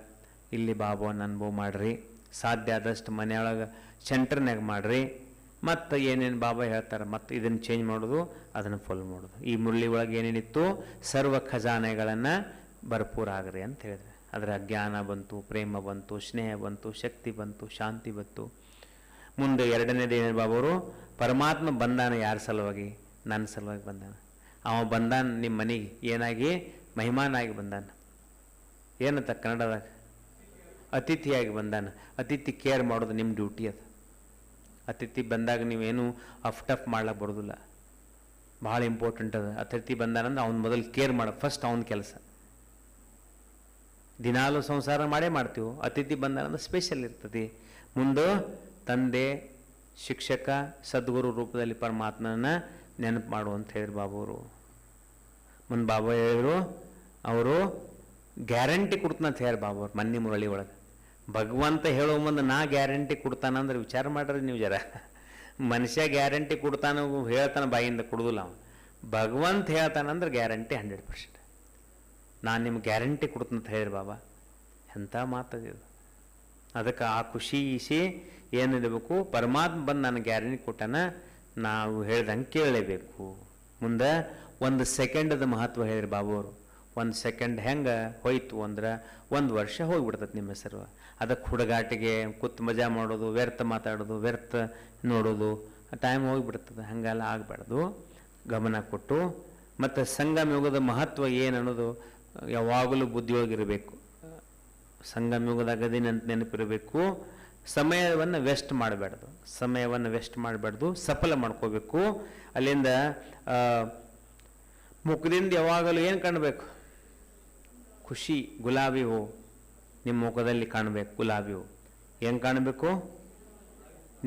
ಇಲ್ಲಿ ಬಾಬಾನ ಅನುಭವ ಮಾಡಿರಿ. ಸಾಧ್ಯ ಆದಷ್ಟು ಮನೆಯೊಳಗೆ ಸೆಂಟ್ರ್ನಾಗ ಮಾಡಿರಿ. ಮತ್ತು ಏನೇನು ಬಾಬಾ ಹೇಳ್ತಾರೆ ಮತ್ತು ಇದನ್ನು ಚೇಂಜ್ ಮಾಡೋದು, ಅದನ್ನು ಫಾಲೋ ಮಾಡೋದು. ಈ ಮುರಳಿ ಒಳಗೆ ಏನೇನಿತ್ತು ಸರ್ವ ಖಜಾನೆಗಳನ್ನು ಭರ್ಪೂರ ಆಗ್ರಿ ಅಂತ ಹೇಳಿದ್ರೆ, ಅದರ ಜ್ಞಾನ ಬಂತು, ಪ್ರೇಮ ಬಂತು, ಸ್ನೇಹ ಬಂತು, ಶಕ್ತಿ ಬಂತು, ಶಾಂತಿ ಬಂತು. ಮುಂದೆ 2ನೇದು ಏನೇನು ಬಾಬವರು, ಪರಮಾತ್ಮ ಬಂದಾನ ಯಾರ ಸಲುವಾಗಿ, ನನ್ನ ಸಲುವಾಗಿ ಬಂದಾನ. ಅವ ಬಂದಾನ ನಿಮ್ಮ ಮನೆಗೆ ಏನಾಗಿ, ಮಹಿಮಾನಾಗಿ ಬಂದಾನ. ಏನಂತ ಕನ್ನಡದಾಗ ಅತಿಥಿಯಾಗಿ ಬಂದಾನ. ಅತಿಥಿ ಕೇರ್ ಮಾಡೋದು ನಿಮ್ಮ ಡ್ಯೂಟಿ ಅದು. ಅತಿಥಿ ಬಂದಾಗ ನೀವೇನು ಅಫ್ಟಫ್ ಮಾಡ್ಲಿಕ್ಕೆ ಬರೋದಿಲ್ಲ, ಭಾಳ ಇಂಪಾರ್ಟೆಂಟ್ ಅದು. ಅತಿಥಿ ಬಂದಾನಂದ್ರೆ ಅವ್ನು ಮೊದಲು ಕೇರ್ ಮಾಡ, ಫಸ್ಟ್ ಅವನ ಕೆಲಸ. ದಿನಾಲು ಸಂಸಾರ ಮಾಡೇ ಮಾಡ್ತೀವಿ, ಅತಿಥಿ ಬಂದಾನಂದ್ರೆ ಸ್ಪೆಷಲ್ ಇರ್ತದೆ. ಮುಂದೆ ತಂದೆ, ಶಿಕ್ಷಕ, ಸದ್ಗುರು ರೂಪದಲ್ಲಿ ಪರಮಾತ್ಮನ ನೆನಪು ಮಾಡು ಅಂತ ಹೇಳಿದ್ರು ಬಾಬವರು. ಮುಂದೆ ಬಾಬಾ ಹೇಳಿದ್ರು, ಅವರು ಗ್ಯಾರಂಟಿ ಕೊಡ್ತಾನಂತ ಹೇಳಿ ಬಾಬವ್ರು ಮನ್ನಿ ಮುರಳಿ ಒಳಗೆ. ಭಗವಂತ ಹೇಳೋ ಮುಂದೆ ನಾ ಗ್ಯಾರಂಟಿ ಕೊಡ್ತಾನಂದ್ರೆ ವಿಚಾರ ಮಾಡ್ರಿ ನೀವು ಜರ. ಮನುಷ್ಯ ಗ್ಯಾರಂಟಿ ಕೊಡ್ತಾನ ಹೇಳ್ತಾನೆ, ಬಾಯಿಂದ ಕೊಡೋದಿಲ್ಲ ಅವನು. ಭಗವಂತ ಹೇಳ್ತಾನಂದ್ರೆ ಗ್ಯಾರಂಟಿ 100%. ನಾನು ನಿಮ್ಗೆ ಗ್ಯಾರಂಟಿ ಕೊಡ್ತಾನಂತ ಹೇಳಿರಿ ಬಾಬಾ. ಎಂಥ ಮಾತದಿದು. ಅದಕ್ಕೆ ಆ ಖುಷಿ ಏನಿರಬೇಕು, ಪರಮಾತ್ಮ ಬಂದು ನಾನು ಗ್ಯಾರಂಟಿ ಕೊಟ್ಟಾನ, ನಾವು ಹೇಳ್ದಂಗೆ ಕೇಳಲೇಬೇಕು. ಮುಂದೆ 1 ಸೆಕೆಂಡದ ಮಹತ್ವ ಹೇಳಿರಿ ಬಾಬವರು. 1 ಸೆಕೆಂಡ್ ಹೆಂಗೆ ಹೋಯ್ತು ಅಂದ್ರೆ 1 ವರ್ಷ ಹೋಗಿಬಿಡ್ತದೆ ನಿಮ್ಮ ಹೆಸರು. ಅದಕ್ಕೆ ಹುಡುಗಾಟಿಗೆ ಕೂತು ಮಜಾ ಮಾಡೋದು, ವ್ಯರ್ಥ ಮಾತಾಡೋದು, ವ್ಯರ್ಥ ನೋಡೋದು, ಟೈಮ್ ಹೋಗಿಬಿಡ್ತದೆ. ಹಾಗೆಲ್ಲ ಆಗಬಾರ್ದು. ಗಮನ ಕೊಟ್ಟು ಮತ್ತು ಸಂಗಮ ಯುಗದ ಮಹತ್ವ ಏನು ಅನ್ನೋದು ಯಾವಾಗಲೂ ಬುದ್ಧಿಯೊಳಗಿರಬೇಕು. ಸಂಗಮ ಯುಗದಾಗದೇನಂತ ನೆನಪಿರಬೇಕು. ಸಮಯವನ್ನು ವೆಸ್ಟ್ ಮಾಡಬಾರ್ದು, ಸಮಯವನ್ನು ವೆಸ್ಟ್ ಮಾಡಬಾರ್ದು, ಸಫಲ ಮಾಡ್ಕೋಬೇಕು. ಅಲ್ಲಿಂದ ಮುಖದಿಂದ ಯಾವಾಗಲೂ ಏನು ಕಾಣಬೇಕು? ಖುಷಿ, ಗುಲಾಬಿ ಹೂ ನಿಮ್ಮ ಮುಖದಲ್ಲಿ ಕಾಣಬೇಕು. ಗುಲಾಬಿ ಹೂ ಏನು ಕಾಣಬೇಕು?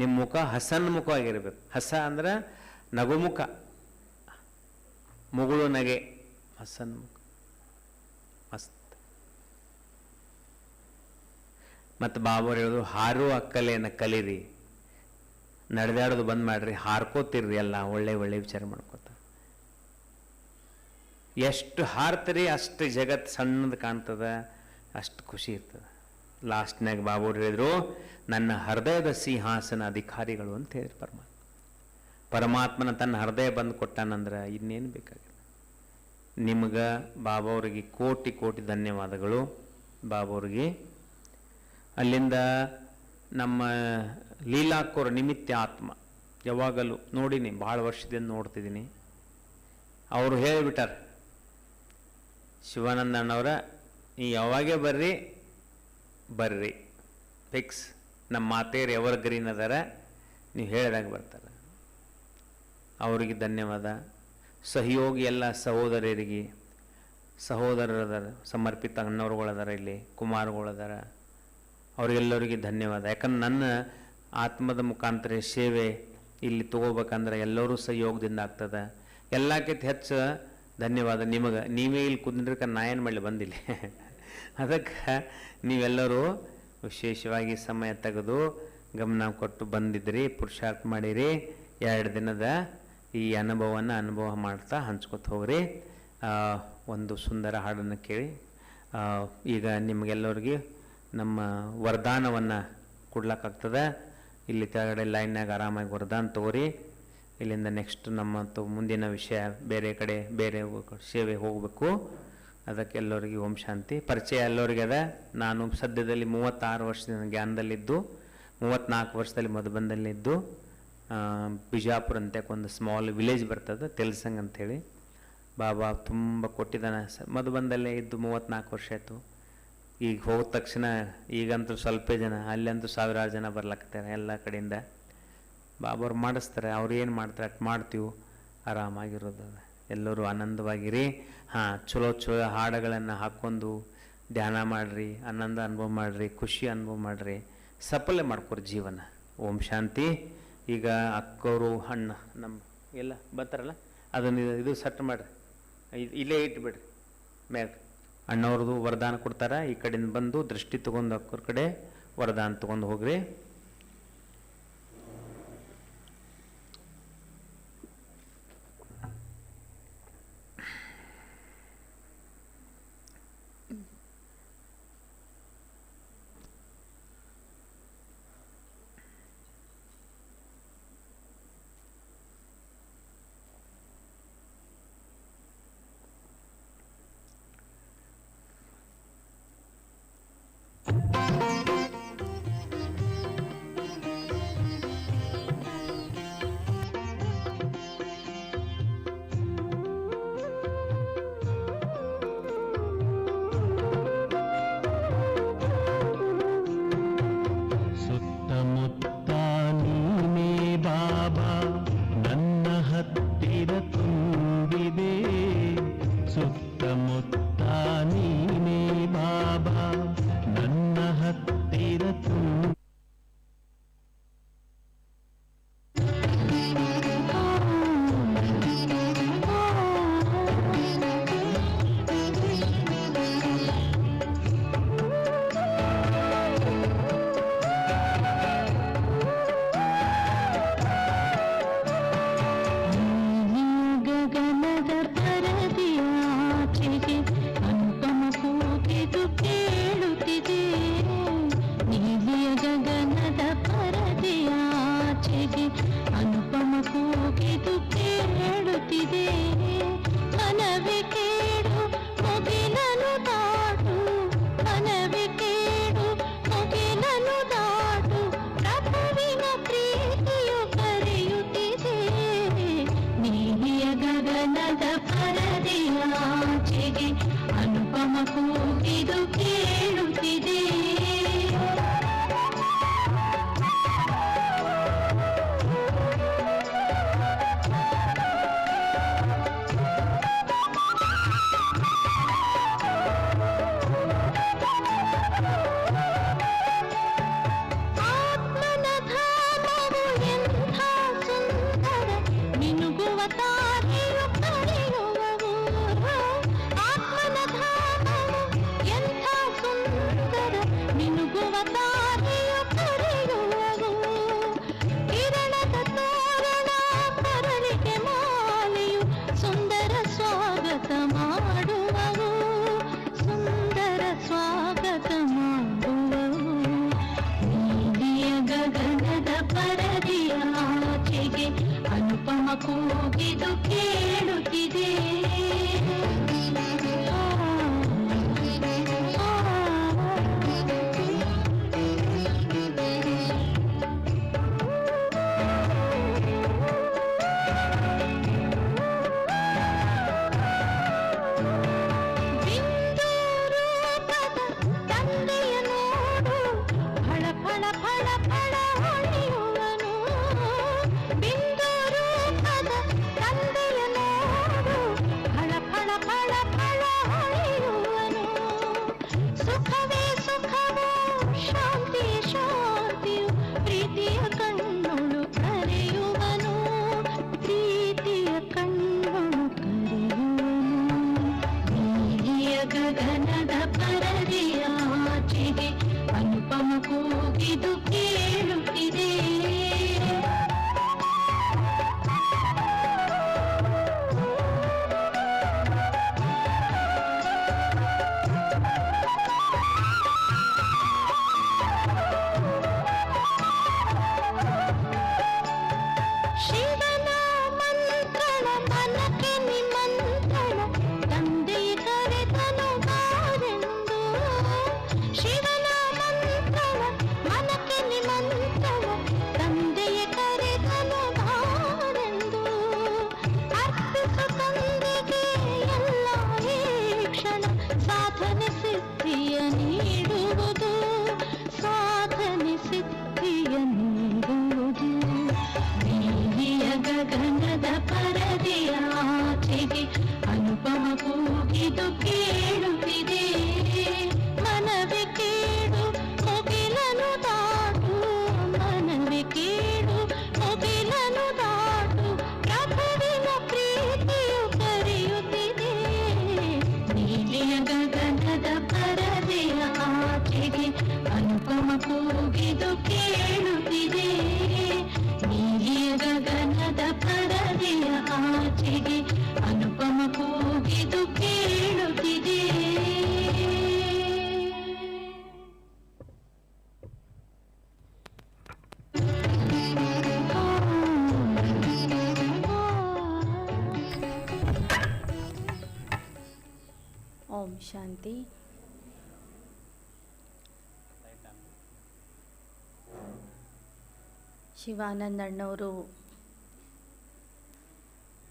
ನಿಮ್ಮ ಮುಖ ಹಸನ್ ಮುಖವಾಗಿರಬೇಕು. ಹಸ ಅಂದ್ರೆ ನಗುಮುಖ, ಮುಗುಳು ನಗೆ, ಹಸನ್ ಮುಖ ಮಸ್ತ್. ಮತ್ತು ಬಾಬರು ಹೇಳೋದು ಹಾರುವ ಕಲೆಯನ್ನು ಕಲೀರಿ, ನಡೆದಾಡೋದು ಬಂದ್ ಮಾಡ್ರಿ, ಹಾರ್ಕೋತಿರ್ರಿ, ಎಲ್ಲ ಒಳ್ಳೆ ಒಳ್ಳೆ ವಿಚಾರ ಮಾಡ್ಕೋತ. ಎಷ್ಟು ಹಾರ್ತೀರಿ ಅಷ್ಟು ಜಗತ್ತು ಸಣ್ಣದು ಕಾಣ್ತದೆ, ಅಷ್ಟು ಖುಷಿ ಇರ್ತದೆ. ಲಾಸ್ಟ್ನಾಗ ಬಾಬರು ಹೇಳಿದ್ರು, ನನ್ನ ಹೃದಯದ ಸಿಂಹಾಸನ ಅಧಿಕಾರಿಗಳು ಅಂತ ಹೇಳಿದ್ರು ಪರಮಾತ್ಮನ ತನ್ನ ಹೃದಯ ಬಂದು ಕೊಟ್ಟಾನಂದ್ರೆ ಇನ್ನೇನು ಬೇಕಾಗಿದೆ. ನಿಮ್ಗೆ ಬಾಬಾವ್ರಿಗೆ ಕೋಟಿ ಕೋಟಿ ಧನ್ಯವಾದಗಳು. ಬಾಬಾವ್ರಿಗೆ ಅಲ್ಲಿಂದ ನಮ್ಮ ಲೀಲಾಕೋರ ನಿಮಿತ್ತ ಆತ್ಮ ಯಾವಾಗಲೂ ನೋಡಿನಿ, ಭಾಳ ವರ್ಷದಿಂದ ನೋಡ್ತಿದ್ದೀನಿ. ಅವರು ಹೇಳಿಬಿಟ್ಟಾರ, ಶಿವಾನಂದಣ್ಣವರ ನೀ ಯಾವಾಗೇ ಬರ್ರಿ ಫಿಕ್ಸ್, ನಮ್ಮ ಮಾತೆಯರು ಎವರ್ ಗ್ರೀನ್ ಅದಾರ, ನೀವು ಹೇಳಿದಾಗ ಬರ್ತಾರೆ. ಅವರಿಗೆ ಧನ್ಯವಾದ. ಸಹಯೋಗಿ ಎಲ್ಲ ಸಹೋದರರಿಗೆ, ಸಹೋದರರದಾರ, ಸಮರ್ಪಿತ ಅಣ್ಣವ್ರುಗಳದಾರ, ಇಲ್ಲಿ ಕುಮಾರಗಳದಾರ, ಅವರಿಗೆಲ್ಲರಿಗೆ ಧನ್ಯವಾದ. ಯಾಕಂದ್ರೆ ನನ್ನ ಆತ್ಮದ ಮುಖಾಂತರ ಸೇವೆ ಇಲ್ಲಿ ತಗೋಬೇಕಂದ್ರೆ ಎಲ್ಲರೂ ಸಹಯೋಗದಿಂದ ಆಗ್ತದೆ. ಎಲ್ಲಕ್ಕಿಂತ ಹೆಚ್ಚು ಧನ್ಯವಾದ ನಿಮಗೆ. ನೀವೇ ಇಲ್ಲಿ ಕುಂದ್ರಕ ನಾ ಏನು ಮಾಡಲಿ ಬಂದಿಲ್ಲ. ಅದಕ್ಕೆ ನೀವೆಲ್ಲರೂ ವಿಶೇಷವಾಗಿ ಸಮಯ ತೆಗೆದು ಗಮನ ಕೊಟ್ಟು ಬಂದಿದ್ರಿ, ಪುರುಷಾರ್ಥ ಮಾಡಿರಿ. 2 ದಿನದ ಈ ಅನುಭವ ಮಾಡ್ತಾ ಹಂಚ್ಕೊತ ಹೋಗ್ರಿ. ಒಂದು ಸುಂದರ ಹಾಡನ್ನು ಕೇಳಿ ಈಗ ನಿಮಗೆಲ್ಲರಿಗೆ ನಮ್ಮ ವರದಾನವನ್ನು ಕೊಡ್ಲಿಕ್ಕಾಗ್ತದೆ. ಇಲ್ಲಿ ಕೆಳಗಡೆ ಲೈನ್ನಾಗ ಆರಾಮಾಗಿ ವರದಾನ ತಗೋರಿ. ಇಲ್ಲಿಂದ ನೆಕ್ಸ್ಟ್ ನಮ್ಮ ಮುಂದಿನ ವಿಷಯ ಬೇರೆ ಕಡೆ ಬೇರೆ ಸೇವೆ ಹೋಗಬೇಕು. ಅದಕ್ಕೆ ಎಲ್ಲರಿಗೆ ಓಂ ಶಾಂತಿ. ಪರಿಚಯ ಎಲ್ಲರಿಗೆ ಅದ. ನಾನು ಸದ್ಯದಲ್ಲಿ 36 ವರ್ಷದ ಜ್ಞಾನದಲ್ಲಿದ್ದು, 34 ವರ್ಷದಲ್ಲಿ ಮಧುಬನದಲ್ಲಿದ್ದು, ಬಿಜಾಪುರ ಅಂತ ಒಂದು ಸ್ಮಾಲ್ ವಿಲೇಜ್ ಬರ್ತದೆ ತೆಲ್ಸಂಗ್ ಅಂಥೇಳಿ. ಬಾಬಾ ತುಂಬ ಕೊಟ್ಟಿದ್ದಾನೆ. ಮಧುಬನದಲ್ಲೇ ಇದ್ದು 34 ವರ್ಷ ಆಯಿತು. ಈಗ ಹೋದ ತಕ್ಷಣ ಈಗಂತೂ ಸ್ವಲ್ಪ ಜನ, ಅಲ್ಲಂತೂ ಸಾವಿರಾರು ಜನ ಬರ್ಲಾಗ್ತಾರೆ ಎಲ್ಲ ಕಡೆಯಿಂದ. ಬಾಬಾವ್ರು ಮಾಡಿಸ್ತಾರೆ, ಅವ್ರು ಏನು ಮಾಡ್ತಾರೆ ಅಷ್ಟು ಮಾಡ್ತೀವಿ. ಆರಾಮಾಗಿರೋದು, ಎಲ್ಲರೂ ಆನಂದವಾಗಿರಿ. ಚಲೋ ಚಲೋ ಹಾಡುಗಳನ್ನು ಹಾಕ್ಕೊಂಡು ಧ್ಯಾನ ಮಾಡಿರಿ, ಆನಂದ ಅನುಭವ ಮಾಡಿರಿ, ಖುಷಿ ಅನುಭವ ಮಾಡಿರಿ, ಸಫಲ ಮಾಡ್ಕೊರಿ ಜೀವನ. ಓಂ ಶಾಂತಿ. ಈಗ ಅಕ್ಕವರು ಹಣ್ಣು ನಮ್ಮ ಎಲ್ಲ ಬರ್ತಾರಲ್ಲ, ಅದನ್ನು ಇದು ಸೆಟ್ ಮಾಡಿರಿ, ಇಲ್ಲೇ ಇಟ್ಬಿಡ್ರಿ ಮ್ಯಾಗ. ಅಣ್ಣವ್ರದ್ದು ವರದಾನ ಕೊಡ್ತಾರೆ. ಈ ಕಡೆಯಿಂದ ಬಂದು ದೃಷ್ಟಿ ತೊಗೊಂಡು ಅಕ್ಕವ್ರ ಕಡೆ ವರದಾನ ತೊಗೊಂಡು ಹೋಗ್ರಿ. ಶಾಂತಿ. ಶಿವಾನಂದ ಅಣ್ಣವರು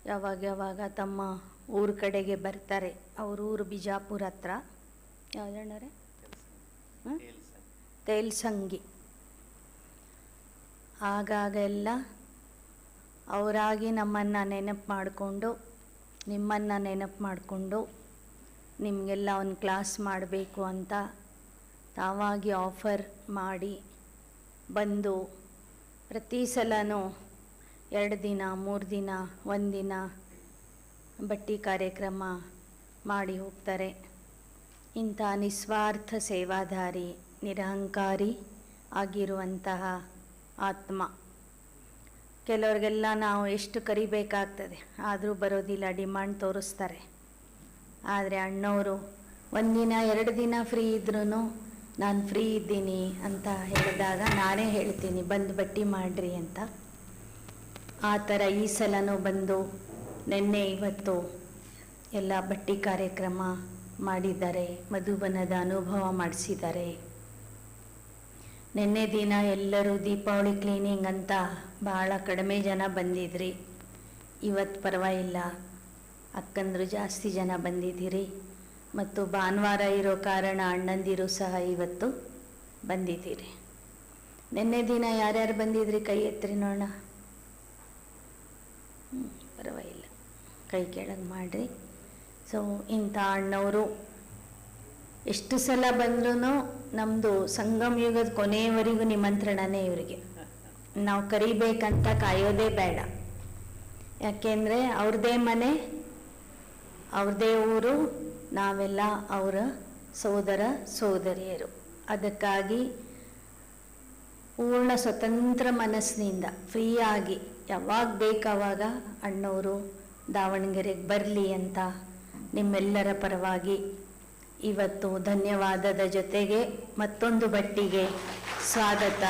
ಯಾವಾಗ ತಮ್ಮ ಊರ ಕಡೆಗೆ ಬರ್ತಾರೆ. ಅವ್ರ ಊರು ಬಿಜಾಪುರ ಹತ್ರ. ಯಾವುದಣ್ಣರೇ? ತೇಲ್ಸಂಗಿ. ಆಗಾಗ ಎಲ್ಲ ಅವರಾಗಿ ನಮ್ಮನ್ನು ನೆನಪು ಮಾಡಿಕೊಂಡು, ನಿಮ್ಮನ್ನು ನೆನಪು ಮಾಡಿಕೊಂಡು, ನಿಮಗೆಲ್ಲ ಒಂದು ಕ್ಲಾಸ್ ಮಾಡಬೇಕು ಅಂತ ತಾವಾಗಿ ಆಫರ್ ಮಾಡಿ ಬಂದು ಪ್ರತಿ ಸಲನೂ 2 ದಿನ 3 ದಿನ 1 ದಿನ ಬಟ್ಟಿ ಕಾರ್ಯಕ್ರಮ ಮಾಡಿ ಹೋಗ್ತಾರೆ. ಇಂಥ ನಿಸ್ವಾರ್ಥ ಸೇವಾಧಾರಿ, ನಿರಹಂಕಾರಿ ಆಗಿರುವಂತಹ ಆತ್ಮ. ಕೆಲವ್ರಿಗೆಲ್ಲ ನಾವು ಎಷ್ಟು ಕರಿಬೇಕಾಗ್ತದೆ, ಆದರೂ ಬರೋದಿಲ್ಲ, ಡಿಮಾಂಡ್ ತೋರಿಸ್ತಾರೆ. ಆದರೆ ಅಣ್ಣವರು 1 ದಿನ 2 ದಿನ ಫ್ರೀ ಇದ್ರೂ ನಾನು ಫ್ರೀ ಇದ್ದೀನಿ ಅಂತ ಹೇಳಿದಾಗ ನಾನೇ ಹೇಳ್ತೀನಿ ಬಂದು ಬಟ್ಟಿ ಮಾಡಿರಿ ಅಂತ. ಆ ಥರ ಈ ಸಲನೂ ಬಂದು ನಿನ್ನೆ ಇವತ್ತು ಎಲ್ಲ ಬಟ್ಟಿ ಕಾರ್ಯಕ್ರಮ ಮಾಡಿದ್ದಾರೆ, ಮಧುಬನದ ಅನುಭವ ಮಾಡಿಸಿದ್ದಾರೆ. ನಿನ್ನೆ ದಿನ ಎಲ್ಲರೂ ದೀಪಾವಳಿ ಕ್ಲೀನಿಂಗ್ ಅಂತ ಭಾಳ ಕಡಿಮೆ ಜನ ಬಂದಿದ್ರಿ. ಇವತ್ತು ಪರವಾಗಿಲ್ಲ, ಅಕ್ಕಂದರು ಜಾಸ್ತಿ ಜನ ಬಂದಿದ್ದೀರಿ. ಮತ್ತು ಭಾನುವಾರ ಇರೋ ಕಾರಣ ಅಣ್ಣಂದಿರು ಸಹ ಇವತ್ತು ಬಂದಿದ್ದೀರಿ. ನಿನ್ನೆ ದಿನ ಯಾರ್ಯಾರು ಬಂದಿದ್ರಿ ಕೈ ಎತ್ತರಿ ನೋಡೋಣ. ಪರವಾಗಿಲ್ಲ, ಕೈ ಕೆಳಗೆ ಮಾಡಿರಿ. ಸೊ ಇಂಥ ಅಣ್ಣವರು ಎಷ್ಟು ಸಲ ಬಂದ್ರೂ ನಮ್ಮದು ಸಂಗಮ ಯುಗದ ಕೊನೆಯವರೆಗೂ ನಿಮಂತ್ರಣನೇ ಇವರಿಗೆ. ನಾವು ಕರಿಬೇಕಂತ ಕಾಯೋದೇ ಬೇಡ. ಯಾಕೆಂದರೆ ಅವ್ರದ್ದೇ ಮನೆ, ಅವ್ರದ್ದೇ ಊರು, ನಾವೆಲ್ಲ ಅವರ ಸೋದರ ಸೋದರಿಯರು. ಅದಕ್ಕಾಗಿ ಪೂರ್ಣ ಸ್ವತಂತ್ರ ಮನಸ್ಸಿನಿಂದ ಫ್ರೀಯಾಗಿ ಯಾವಾಗ ಬೇಕಾವಾಗ ಅಣ್ಣವರು ದಾವಣಗೆರೆಗೆ ಬರಲಿ ಅಂತ ನಿಮ್ಮೆಲ್ಲರ ಪರವಾಗಿ ಇವತ್ತು ಧನ್ಯವಾದದ ಜೊತೆಗೆ ಮತ್ತೊಂದು ಬಟ್ಟಿಗೆ ಸ್ವಾಗತ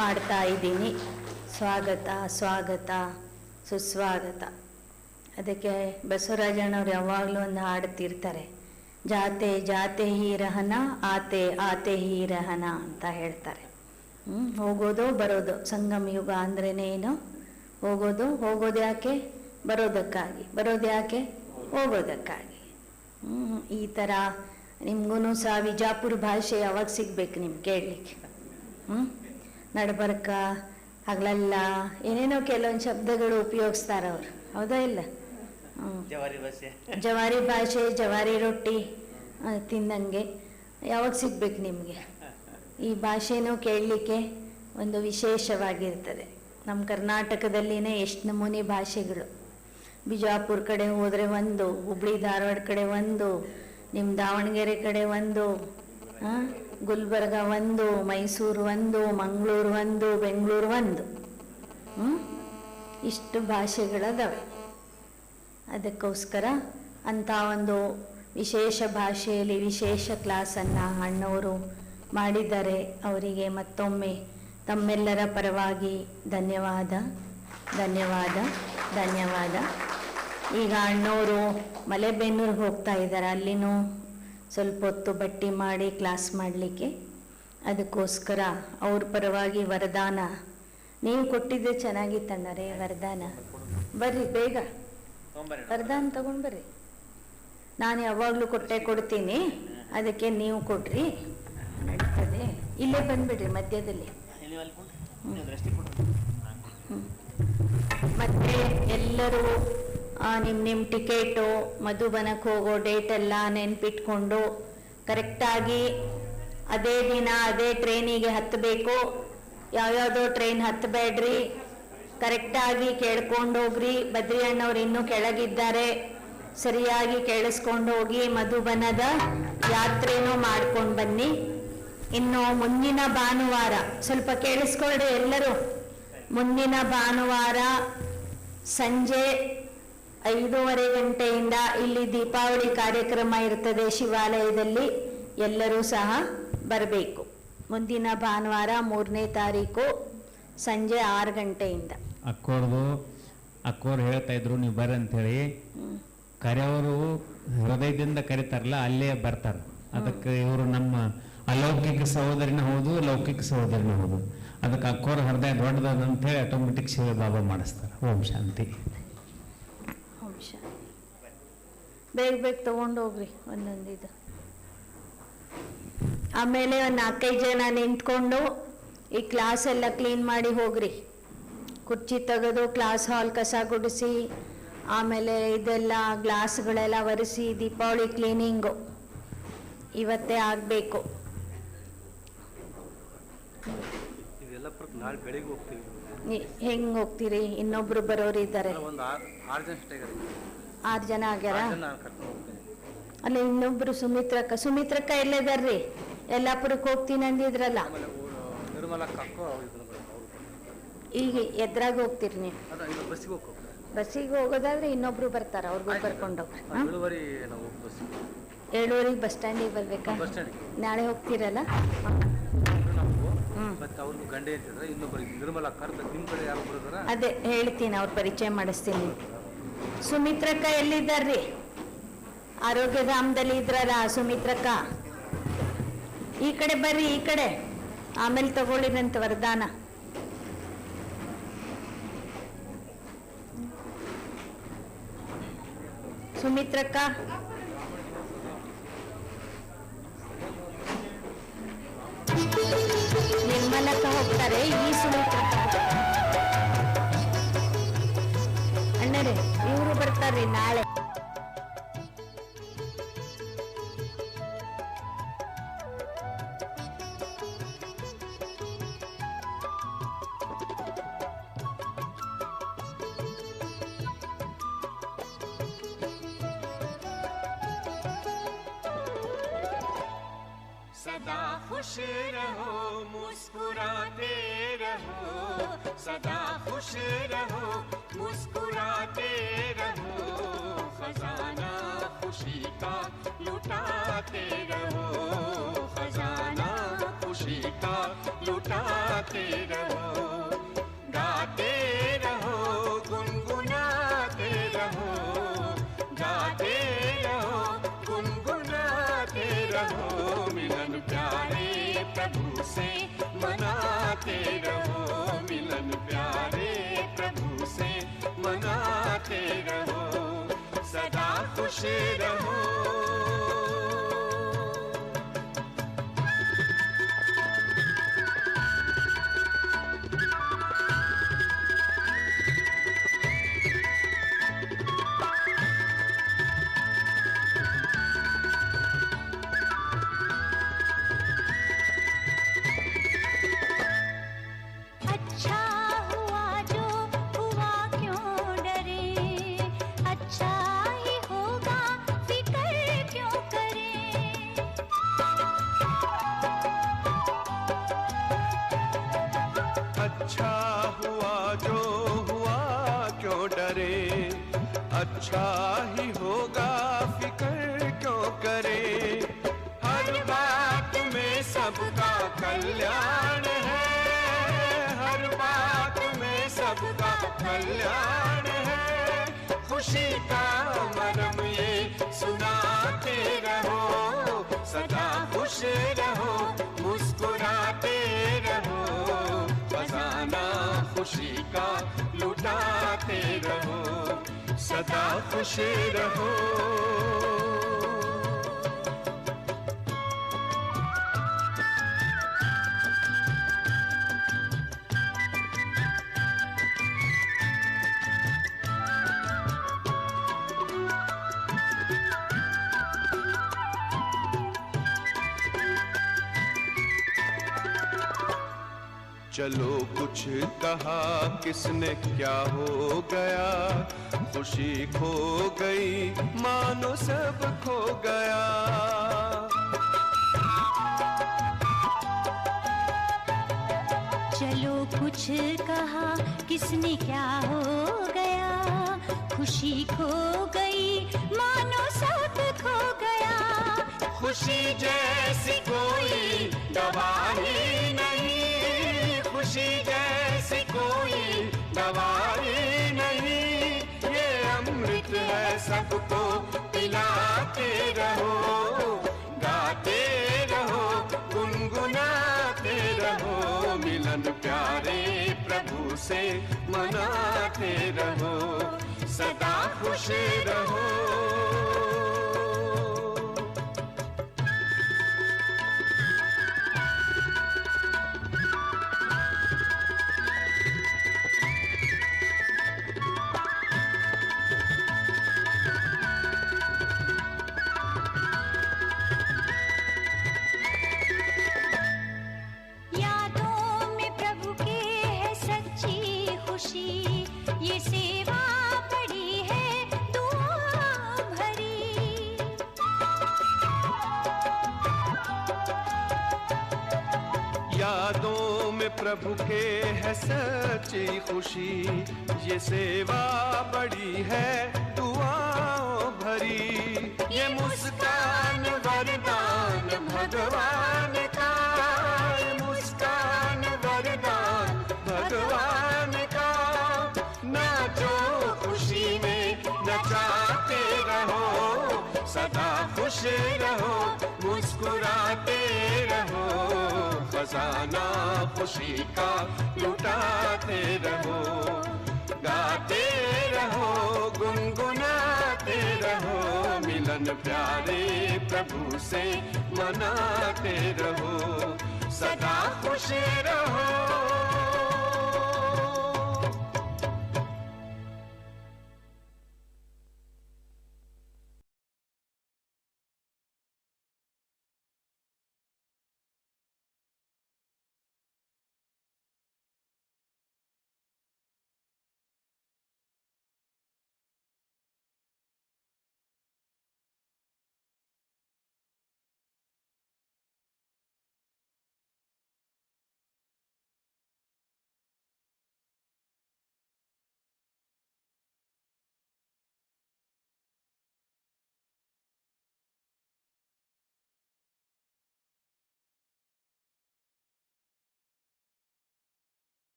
ಮಾಡ್ತಾ ಇದ್ದೀನಿ. ಸ್ವಾಗತ ಸ್ವಾಗತ ಸುಸ್ವಾಗತ. ಅದಕ್ಕೆ ಬಸವರಾಜಣ್ಣವ್ರು ಯಾವಾಗಲೂ ಒಂದು ಹಾಡುತ್ತಿರ್ತಾರೆ, ಜಾತೆ ಜಾತೆ ಹೀ ರಹನ, ಆತೆ ಆತೆ ಹೀ ರಹನ ಅಂತ ಹೇಳ್ತಾರೆ. ಹೋಗೋದು ಬರೋದು, ಸಂಗಮ ಯುಗ ಅಂದ್ರೇನೆ ಏನು? ಹೋಗೋದು ಯಾಕೆ? ಬರೋದಕ್ಕಾಗಿ. ಬರೋದು ಯಾಕೆ? ಹೋಗೋದಕ್ಕಾಗಿ. ಈ ಥರ ನಿಮ್ಗೂ ಸಹ ವಿಜಾಪುರ ಭಾಷೆ ಯಾವಾಗ ಸಿಗ್ಬೇಕು ನಿಮ್ಗೆ ಕೇಳಲಿಕ್ಕೆ? ನಡ್ಬರ್ಕ ಹಗಲಲ್ಲ ಏನೇನೋ ಕೆಲವೊಂದು ಶಬ್ದಗಳು ಉಪಯೋಗಿಸ್ತಾರೆ ಅವರು, ಹೌದಾ ಇಲ್ಲ? ಜವಾರಿ ಭಾಷೆ, ಜವಾರಿ ರೊಟ್ಟಿ ತಿಂದಂಗೆ ಯಾವಾಗ ಸಿಗ್ಬೇಕು ನಿಮಗೆ? ಈ ಭಾಷೆನೂ ಕೇಳಲಿಕ್ಕೆ ಒಂದು ವಿಶೇಷವಾಗಿರ್ತದೆ. ನಮ್ಮ ಕರ್ನಾಟಕದಲ್ಲಿನೇ ಎಷ್ಟು ನಮೂನೆ ಭಾಷೆಗಳು. ಬಿಜಾಪುರ ಕಡೆ ಹೋದರೆ ಒಂದು, ಹುಬ್ಳಿ ಧಾರವಾಡ ಕಡೆ ಒಂದು, ನಿಮ್ಮ ದಾವಣಗೆರೆ ಕಡೆ ಒಂದು, ಗುಲ್ಬರ್ಗ ಒಂದು, ಮೈಸೂರು ಒಂದು, ಮಂಗಳೂರು ಒಂದು, ಬೆಂಗಳೂರು ಒಂದು, ಇಷ್ಟು ಭಾಷೆಗಳದಾವೆ. ಅದಕ್ಕೋಸ್ಕರ ಅಂಥ ಒಂದು ವಿಶೇಷ ಭಾಷೆಯಲ್ಲಿ ವಿಶೇಷ ಕ್ಲಾಸನ್ನು ಅಣ್ಣವರು ಮಾಡಿದ್ದಾರೆ. ಅವರಿಗೆ ಮತ್ತೊಮ್ಮೆ ತಮ್ಮೆಲ್ಲರ ಪರವಾಗಿ ಧನ್ಯವಾದ ಧನ್ಯವಾದ ಧನ್ಯವಾದ. ಈಗ ಅಣ್ಣವರು ಮಲೆಬೆನ್ನೂರಿಗೆ ಹೋಗ್ತಾ ಇದ್ದಾರೆ, ಅಲ್ಲಿನೂ ಸ್ವಲ್ಪ ಹೊತ್ತು ಬಟ್ಟಿ ಮಾಡಿ ಕ್ಲಾಸ್ ಮಾಡಲಿಕ್ಕೆ. ಅದಕ್ಕೋಸ್ಕರ ಅವ್ರ ಪರವಾಗಿ ವರದಾನ ನೀವು ಕೊಟ್ಟಿದ್ದೆ ಚೆನ್ನಾಗಿತ್ತಣ್ಣರೇ. ವರದಾನ ಬರ್ರಿ, ಬೇಗ ವರದಾನ ತಗೊಂಡು ಬರ್ರಿ. ನಾನು ಯಾವಾಗಲೂ ಕೊಡ್ತೀನಿ, ಅದಕ್ಕೆ ನೀವು ಕೊಡ್ರಿ, ನಡೀತದೆ. ಇಲ್ಲೇ ಬಂದ್ಬಿಡ್ರಿ ಮಧ್ಯದಲ್ಲಿ. ಮತ್ತೆ ಎಲ್ಲರೂ ನಿಮ್ಮ ಟಿಕೆಟು, ಮಧುಬನಕ್ಕೆ ಹೋಗೋ ಡೇಟೆಲ್ಲ ನೆನ್ಪಿಟ್ಕೊಂಡು ಕರೆಕ್ಟಾಗಿ ಅದೇ ದಿನ ಅದೇ ಟ್ರೈನಿಗೆ ಹತ್ತಬೇಕು. ಯಾವ್ಯಾವುದೋ ಟ್ರೈನ್ ಹತ್ತಬೇಡ್ರಿ, ಕರೆಕ್ಟಾಗಿ ಕೇಳ್ಕೊಂಡು ಹೋಗ್ರಿ. ಬದ್ರಿ ಅಣ್ಣವ್ರು ಇನ್ನೂ ಕೆಳಗಿದ್ದಾರೆ, ಸರಿಯಾಗಿ ಕೇಳಿಸ್ಕೊಂಡು ಹೋಗಿ ಮಧುಬನದ ಯಾತ್ರೆನೂ ಮಾಡ್ಕೊಂಡು ಬನ್ನಿ. ಇನ್ನು ಮುಂದಿನ ಭಾನುವಾರ ಸ್ವಲ್ಪ ಕೇಳಿಸ್ಕೊಳ್ರಿ ಎಲ್ಲರೂ. ಮುಂದಿನ ಭಾನುವಾರ ಸಂಜೆ 5:30 ಗಂಟೆಯಿಂದ ಇಲ್ಲಿ ದೀಪಾವಳಿ ಕಾರ್ಯಕ್ರಮ ಇರ್ತದೆ ಶಿವಾಲಯದಲ್ಲಿ. ಎಲ್ಲರೂ ಸಹ ಬರಬೇಕು. ಮುಂದಿನ ಭಾನುವಾರ 3ನೇ ತಾರೀಕು ಸಂಜೆ 6 ಗಂಟೆಯಿಂದ. ಅಕ್ಕೋರು ಹೇಳ್ತಾ ಇದ್ರು ನೀವು ಬರ್ರಿ ಅಂಥೇಳಿ. ಕರೆಯವರು ಹೃದಯದಿಂದ ಕರೀತಾರಲ್ಲ ಅಲ್ಲೇ ಬರ್ತಾರೆ. ಅದಕ್ಕೆ ಇವರು ನಮ್ಮ ಅಲೌಕಿಕ ಸಹೋದರಿನ ಹೌದು, ಲೌಕಿಕ ಸಹೋದರಿನ ಹೌದು. ಅದಕ್ಕೆ ಅಕ್ಕೋರ ಹೃದಯ ದೊಡ್ಡದ ಅಂತ ಹೇಳಿ ಆಟೋಮೆಟಿಕ್ ಶಿವ ಬಾಬಾ ಮಾಡಿಸ್ತಾರೆ. ಓಂ ಶಾಂತಿ. ಓಂ ಶಾಂತಿ. ಬೇಗ ಬೇಗ ತಗೊಂಡು ಹೋಗ್ರಿ ಒಂದೊಂದು ಇದು. ಆಮೇಲೆ ಒಂದು 4-5 ಜನ ನಿಂತ್ಕೊಂಡು ಈ ಕ್ಲಾಸ್ ಎಲ್ಲ ಕ್ಲೀನ್ ಮಾಡಿ ಹೋಗ್ರಿ. ಕುರ್ಚಿ ತೆಗೆದು ಕ್ಲಾಸ್ ಹಾಲ್ ಕಸ ಗುಡಿಸಿ, ಆಮೇಲೆ ಇದೆಲ್ಲ ಗ್ಲಾಸ್ಗಳೆಲ್ಲ ಒರೆಸಿ, ದೀಪಾವಳಿ ಕ್ಲೀನಿಂಗು ಇವತ್ತೇ ಆಗಬೇಕು. ನಾಳೆ ಬೆಳಿಗ್ಗೆ ಹೋಗ್ತೀವಿ. ಹೆಂಗೆ ಹೋಗ್ತೀರಿ? ಇನ್ನೊಬ್ರು ಬರೋರು ಇದ್ದಾರೆ. ಒಂದು 6 ಜನ ಅಷ್ಟೇ. 6 ಜನ ಆಗ್ಯಾರ? ಕರ್ಕೊಂಡು ಹೋಗ್ತೀನಿ. ಅಲ್ಲ ಇನ್ನೊಬ್ರು ಸುಮಿತ್ರಕ್ಕ ಎಲ್ಲದಾರ್ರಿ? ಯಲ್ಲಾಪುರಕ್ಕೆ ಹೋಗ್ತೀನಿ ಅಂದಿದ್ರಲ್ಲ. ನಿರ್ಮಲ ಈಗ ಎದ್ರಾಗ ಹೋಗ್ತೀರಿ ನೀವು? ಬಸ್ಸಿಗೆ ಹೋಗ್ಬೇಕು. ಬಸ್ಸಿಗೆ ಹೋಗೋದಾದ್ರೆ ಇನ್ನೊಬ್ರು ಬರ್ತಾರ, ಅವ್ರಿಗೂ ಕರ್ಕೊಂಡು ಹೋಗ್ರಿ. 7:30 ಬಸ್ ಸ್ಟ್ಯಾಂಡಿಗೆ ಬರ್ಬೇಕಾ? ಬಸ್ ಸ್ಟ್ಯಾಂಡಿಗೆ ನಾಳೆ ಹೋಗ್ತೀರಲ್ಲ? ಮತ್ತೆ ಅವ್ರಿಗೆ ಗಂಡೆ ಇರ್ತಿದ್ರೆ ಇನ್ನೊಬ್ಬರು ನಿರ್ಮಲ ಕರ್ತ ನಿಮ್ಮ ಕಡೆ ಯಾರು ಬರೋದಾರ? ಅದೇ ಹೇಳ್ತೀನಿ, ಅವ್ರ ಪರಿಚಯ ಮಾಡಿಸ್ತೀನಿ. ಸುಮಿತ್ರಕ್ಕ ಎಲ್ಲಿದ್ದಾರ್ರಿ? ಆರೋಗ್ಯಧಾಮದಲ್ಲಿ ಇದ್ರಲ್ಲ ಸುಮಿತ್ರಕ್ಕ. ಈ ಕಡೆ ಬರ್ರಿ, ಈ ಕಡೆ. ಆಮೇಲೆ ತಗೊಳ್ಳಿರಂತ ವರದಾನ. ಸುಮಿತ್ರಕ್ಕ ನಿರ್ಮಲಕ್ಕ ಹೋಗ್ತಾರೆ. ಈ ಸುಮಿತ್ರಕ್ಕ ಅಣ್ಣರೇ ಇವರು ಬರ್ತಾರ್ರಿ ನಾಳೆ. सदा खुश रहो, मुस्कुराते रहो, सदा खुश रहो, मुस्कुराते रहो, खजाना खुशी का लुटाते रहो, खजाना खुशी का लुटाते रहो, गाते रहो, गुनगुनाते रहो, गाते रहो, गुनगुनाते रहो, मिलन प्यारे प्रभु से मनाते रहो, मिलन प्यारे प्रभु से मनाते रहो, सदा खुश रहो। अच्छा ही होगा फिक्र क्यों करे, हर बात में सबका कल्याण है, हर बात में सबका कल्याण है, खुशी का मरम ये सुनाते रहो, सदा खुश रहो, मुस्कुराते रहो, खजाना खुशी का लुटाते रहो, सदा खुश रहो। चलो कुछ कहा किसने क्या हो गया, खुशी खो गई मानो सब खो गया, चलो कुछ कहा किसने क्या हो गया, खुशी खो गई मानो सब खो गया, खुशी जैसी कोई दवा ही नहीं, खुशी जैसी कोई दवाई नहीं, ये अमृत है सबको पिलाते रहो, गाते रहो, गुनगुनाते रहो, मिलन प्यारे प्रभु से मनाते रहो, सदा खुश रहो। ये सेवा बड़ी है दुआ भरी। यादों में प्रभु के है सच्ची खुशी, ये सेवा बड़ी है दुआओं भरी। ये मुस्कान वरदान भगवान का, ये मुस्कान वरदान भगवान का। नाचो खुशी में नचाते रहो, सदा खुश रहो, मुस्कुराते रहो, खजाना खुशी का लुटाते रहो, गाते रहो, गुनगुनाते रहो, मिलन प्यारे प्रभु से मनाते रहो, सदा खुश रहो।